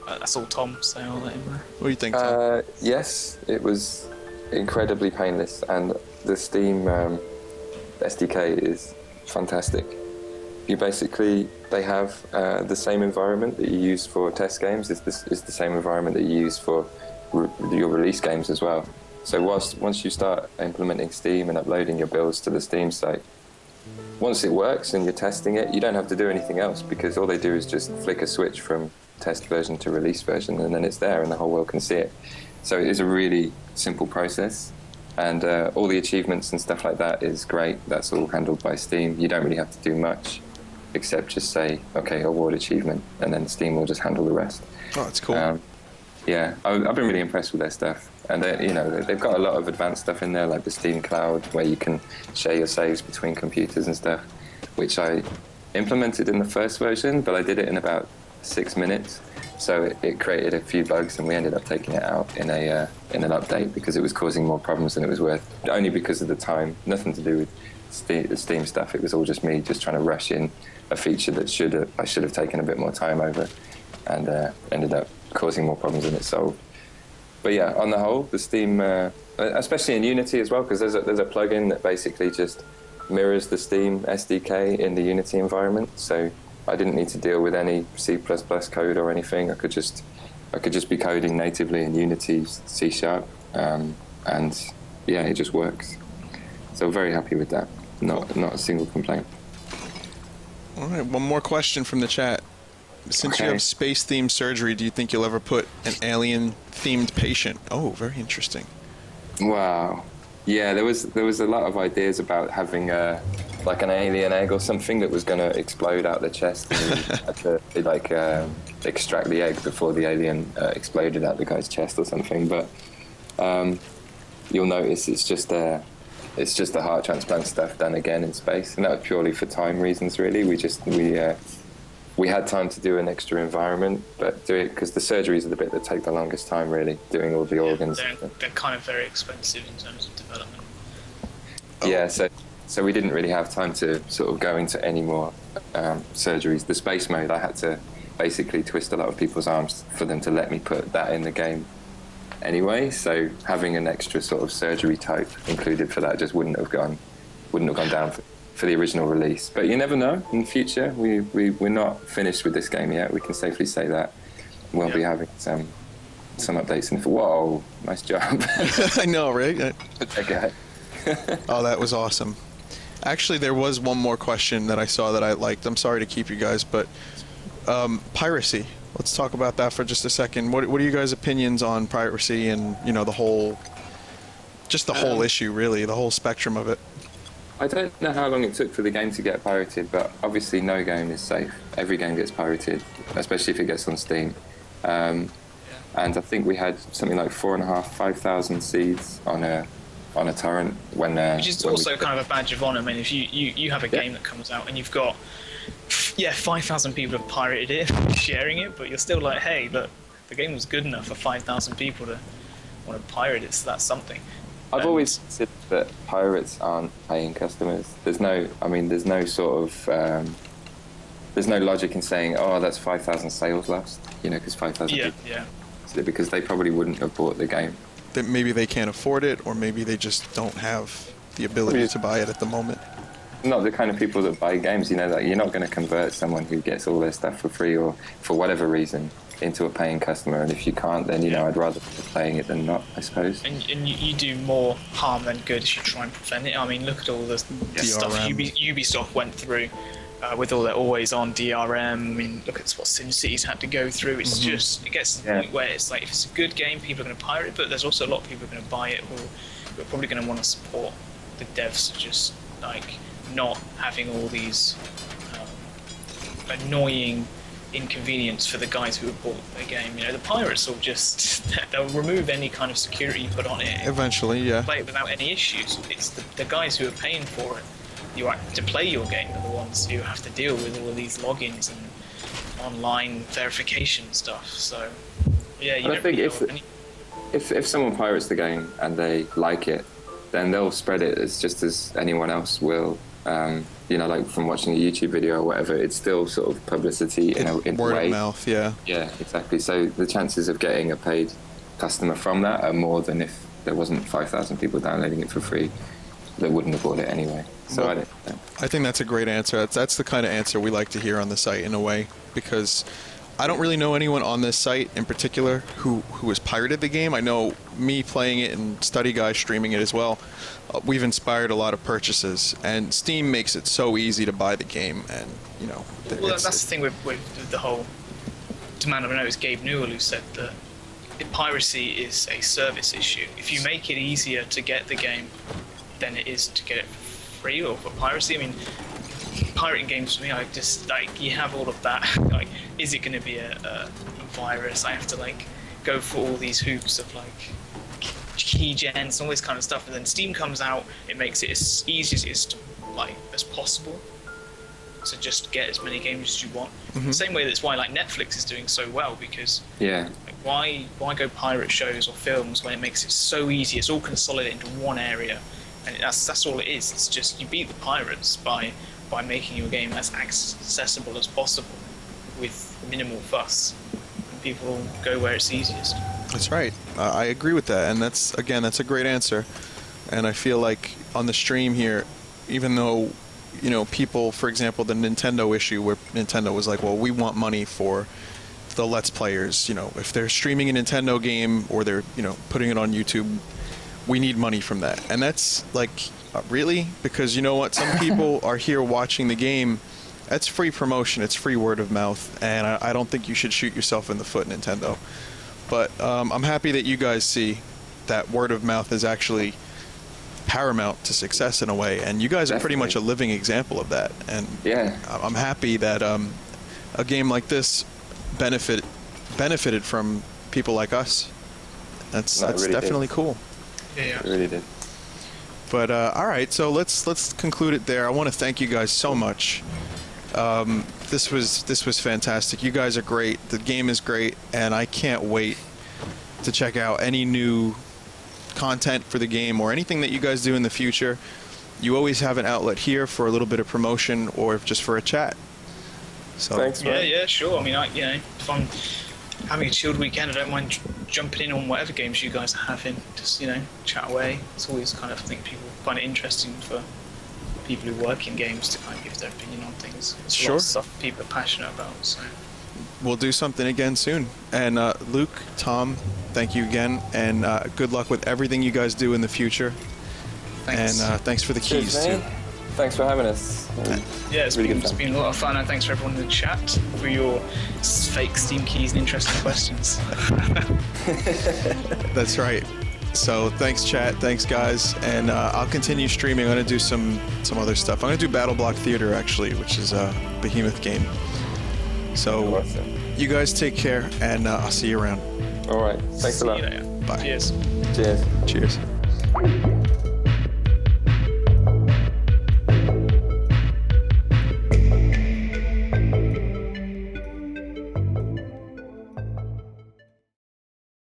That's all Tom, so I'll let him know. What do you think, Tom? Yes, it was incredibly painless, and the Steam SDK is fantastic. They have the same environment that you use for test games is the same environment that you use for your release games as well. So once you start implementing Steam and uploading your builds to the Steam site, once it works and you're testing it, you don't have to do anything else, because all they do is just flick a switch from test version to release version, and then it's there and the whole world can see it. So it is a really simple process, and all the achievements and stuff like that is great. That's all handled by Steam. You don't really have to do much except just say, okay, award achievement, and then Steam will just handle the rest. Oh, that's cool. Yeah, I've been really impressed with their stuff, and they've got a lot of advanced stuff in there, like the Steam Cloud, where you can share your saves between computers and stuff, which I implemented in the first version, but I did it in about 6 minutes, so it created a few bugs, and we ended up taking it out in an update because it was causing more problems than it was worth, only because of the time, nothing to do with the Steam stuff. It was all just me just trying to rush in a feature that I should have taken a bit more time over, and ended up causing more problems than it solved. But yeah, on the whole, the Steam, especially in Unity as well, because there's a plugin that basically just mirrors the Steam SDK in the Unity environment. So I didn't need to deal with any C++ code or anything. I could just be coding natively in Unity C#, and yeah, it just works. So very happy with that. Not a single complaint. All right, one more question from the chat. Since you Okay. have space-themed surgery, do you think you'll ever put an alien-themed patient? Oh, very interesting. Wow. Yeah, there was a lot of ideas about having like an alien egg or something that was going to explode out the chest, and you had to extract the egg before the alien exploded out the guy's chest or something. But you'll notice it's just the heart transplant stuff done again in space, and that was purely for time reasons. Really, we had time to do an extra environment, but do it because the surgeries are the bit that take the longest time. Really, doing all the organs. They're kind of very expensive in terms of development. Yeah, so we didn't really have time to sort of go into any more surgeries. The space mode, I had to basically twist a lot of people's arms for them to let me put that in the game anyway. So having an extra sort of surgery type included for that just wouldn't have gone down for the original release. But you never know in the future. We're not finished with this game yet. We can safely say that. We'll be having some updates in. Whoa, nice job. I know, right? Okay. Oh, that was awesome. Actually, there was one more question that I saw that I liked. I'm sorry to keep you guys, but piracy. Let's talk about that for just a second. What are you guys' opinions on piracy and, the whole issue, really, the whole spectrum of it? I don't know how long it took for the game to get pirated, but obviously no game is safe. Every game gets pirated, especially if it gets on Steam. And I think we had something like 5,000 seeds on a torrent when. Which is also kind of a badge of honour. I mean, if you have a game that comes out and you've got yeah, 5,000 people have pirated it, sharing it, but you're still like, hey, look, the game was good enough for 5,000 people to want to pirate it, so that's something. I've always considered that pirates aren't paying customers. There's no sort of, there's no logic in saying, oh, that's 5,000 sales lost, because 5,000 people. Yeah. Because they probably wouldn't have bought the game. That maybe they can't afford it, or maybe they just don't have the ability to buy it at the moment. Not the kind of people that buy games, like you're not going to convert someone who gets all their stuff for free or for whatever reason into a paying customer. And if you can't, then, I'd rather be playing it than not, I suppose. And you do more harm than good if you try and prevent it. I mean, look at all the stuff Ubisoft went through with all their always-on DRM. I mean, look at what SimCity's had to go through. It's just, it gets to the point where it's like, if it's a good game, people are going to pirate it, but there's also a lot of people who are going to buy it who are probably going to want to support the devs, just like not having all these annoying inconvenience for the guys who have bought the game. The pirates will just, they'll remove any kind of security you put on it. Eventually, yeah. Play it without any issues. It's the guys who are paying for it, to play your game, are the ones who have to deal with all of these logins and online verification stuff. So, yeah, you don't really know if someone pirates the game and they like it, then they'll spread it just as anyone else will. Like from watching a YouTube video or whatever, it's still sort of publicity in a way. Word of mouth, yeah. Yeah, exactly. So the chances of getting a paid customer from that are more than if there wasn't 5,000 people downloading it for free that wouldn't have bought it anyway. So I think that's a great answer. That's the kind of answer we like to hear on the site in a way, because I don't really know anyone on this site in particular who has pirated the game. I know me playing it and Study Guy streaming it as well. We've inspired a lot of purchases, and Steam makes it so easy to buy the game. And well, that's the thing with the whole demand. I know it was Gabe Newell who said that piracy is a service issue. If you make it easier to get the game than it is to get it for free or for piracy, I mean, pirating games for me, I just you have all of that. Is it going to be a virus? I have to go for all these hoops of key gens, all this kind of stuff, and then Steam comes out, it makes it as easy as possible to just get as many games as you want. The same way that's why Netflix is doing so well, because why go pirate shows or films when it makes it so easy? It's all consolidated into one area, and that's all it is. It's just you beat the pirates by making your game as accessible as possible with minimal fuss, and people go where it's easiest. That's right. I agree with that, and that's a great answer. And I feel like on the stream here, even though people, for example, the Nintendo issue where Nintendo was like, well, we want money for the Let's Players, if they're streaming a Nintendo game or they're putting it on YouTube, we need money from that. And that's really? Because you know what? Some people are here watching the game. That's free promotion. It's free word of mouth. And I don't think you should shoot yourself in the foot, Nintendo. But I'm happy that you guys see that word of mouth is actually paramount to success in a way. And you guys are pretty much a living example of that. And I'm happy that a game like this benefited from people like us. That's really definitely cool. Yeah. It really did. But all right, so let's conclude it there. I want to thank you guys so much. This was fantastic. You guys are great. The game is great, and I can't wait to check out any new content for the game or anything that you guys do in the future. You always have an outlet here for a little bit of promotion or just for a chat. So thanks, man. Yeah, sure. I mean, if I'm having a chilled weekend, I don't mind jumping in on whatever games you guys are having. Just chat away. It's always kind of, I think people find it interesting for people who work in games to kind of give their opinion on things. It's a lot of stuff people are passionate about. So we'll do something again soon. And Luke, Tom, thank you again, and good luck with everything you guys do in the future. Thanks. And thanks for the keys too. Thanks for having us. Yeah, it's been a lot of fun, and thanks for everyone in the chat for your fake Steam keys and interesting questions. That's right. So thanks, chat. Thanks, guys. And I'll continue streaming. I'm going to do some other stuff. I'm going to do Battle Block Theater, actually, which is a Behemoth game. So awesome. You guys take care, and I'll see you around. All right. Thanks a lot. See you later. Bye. Cheers. Cheers. Cheers.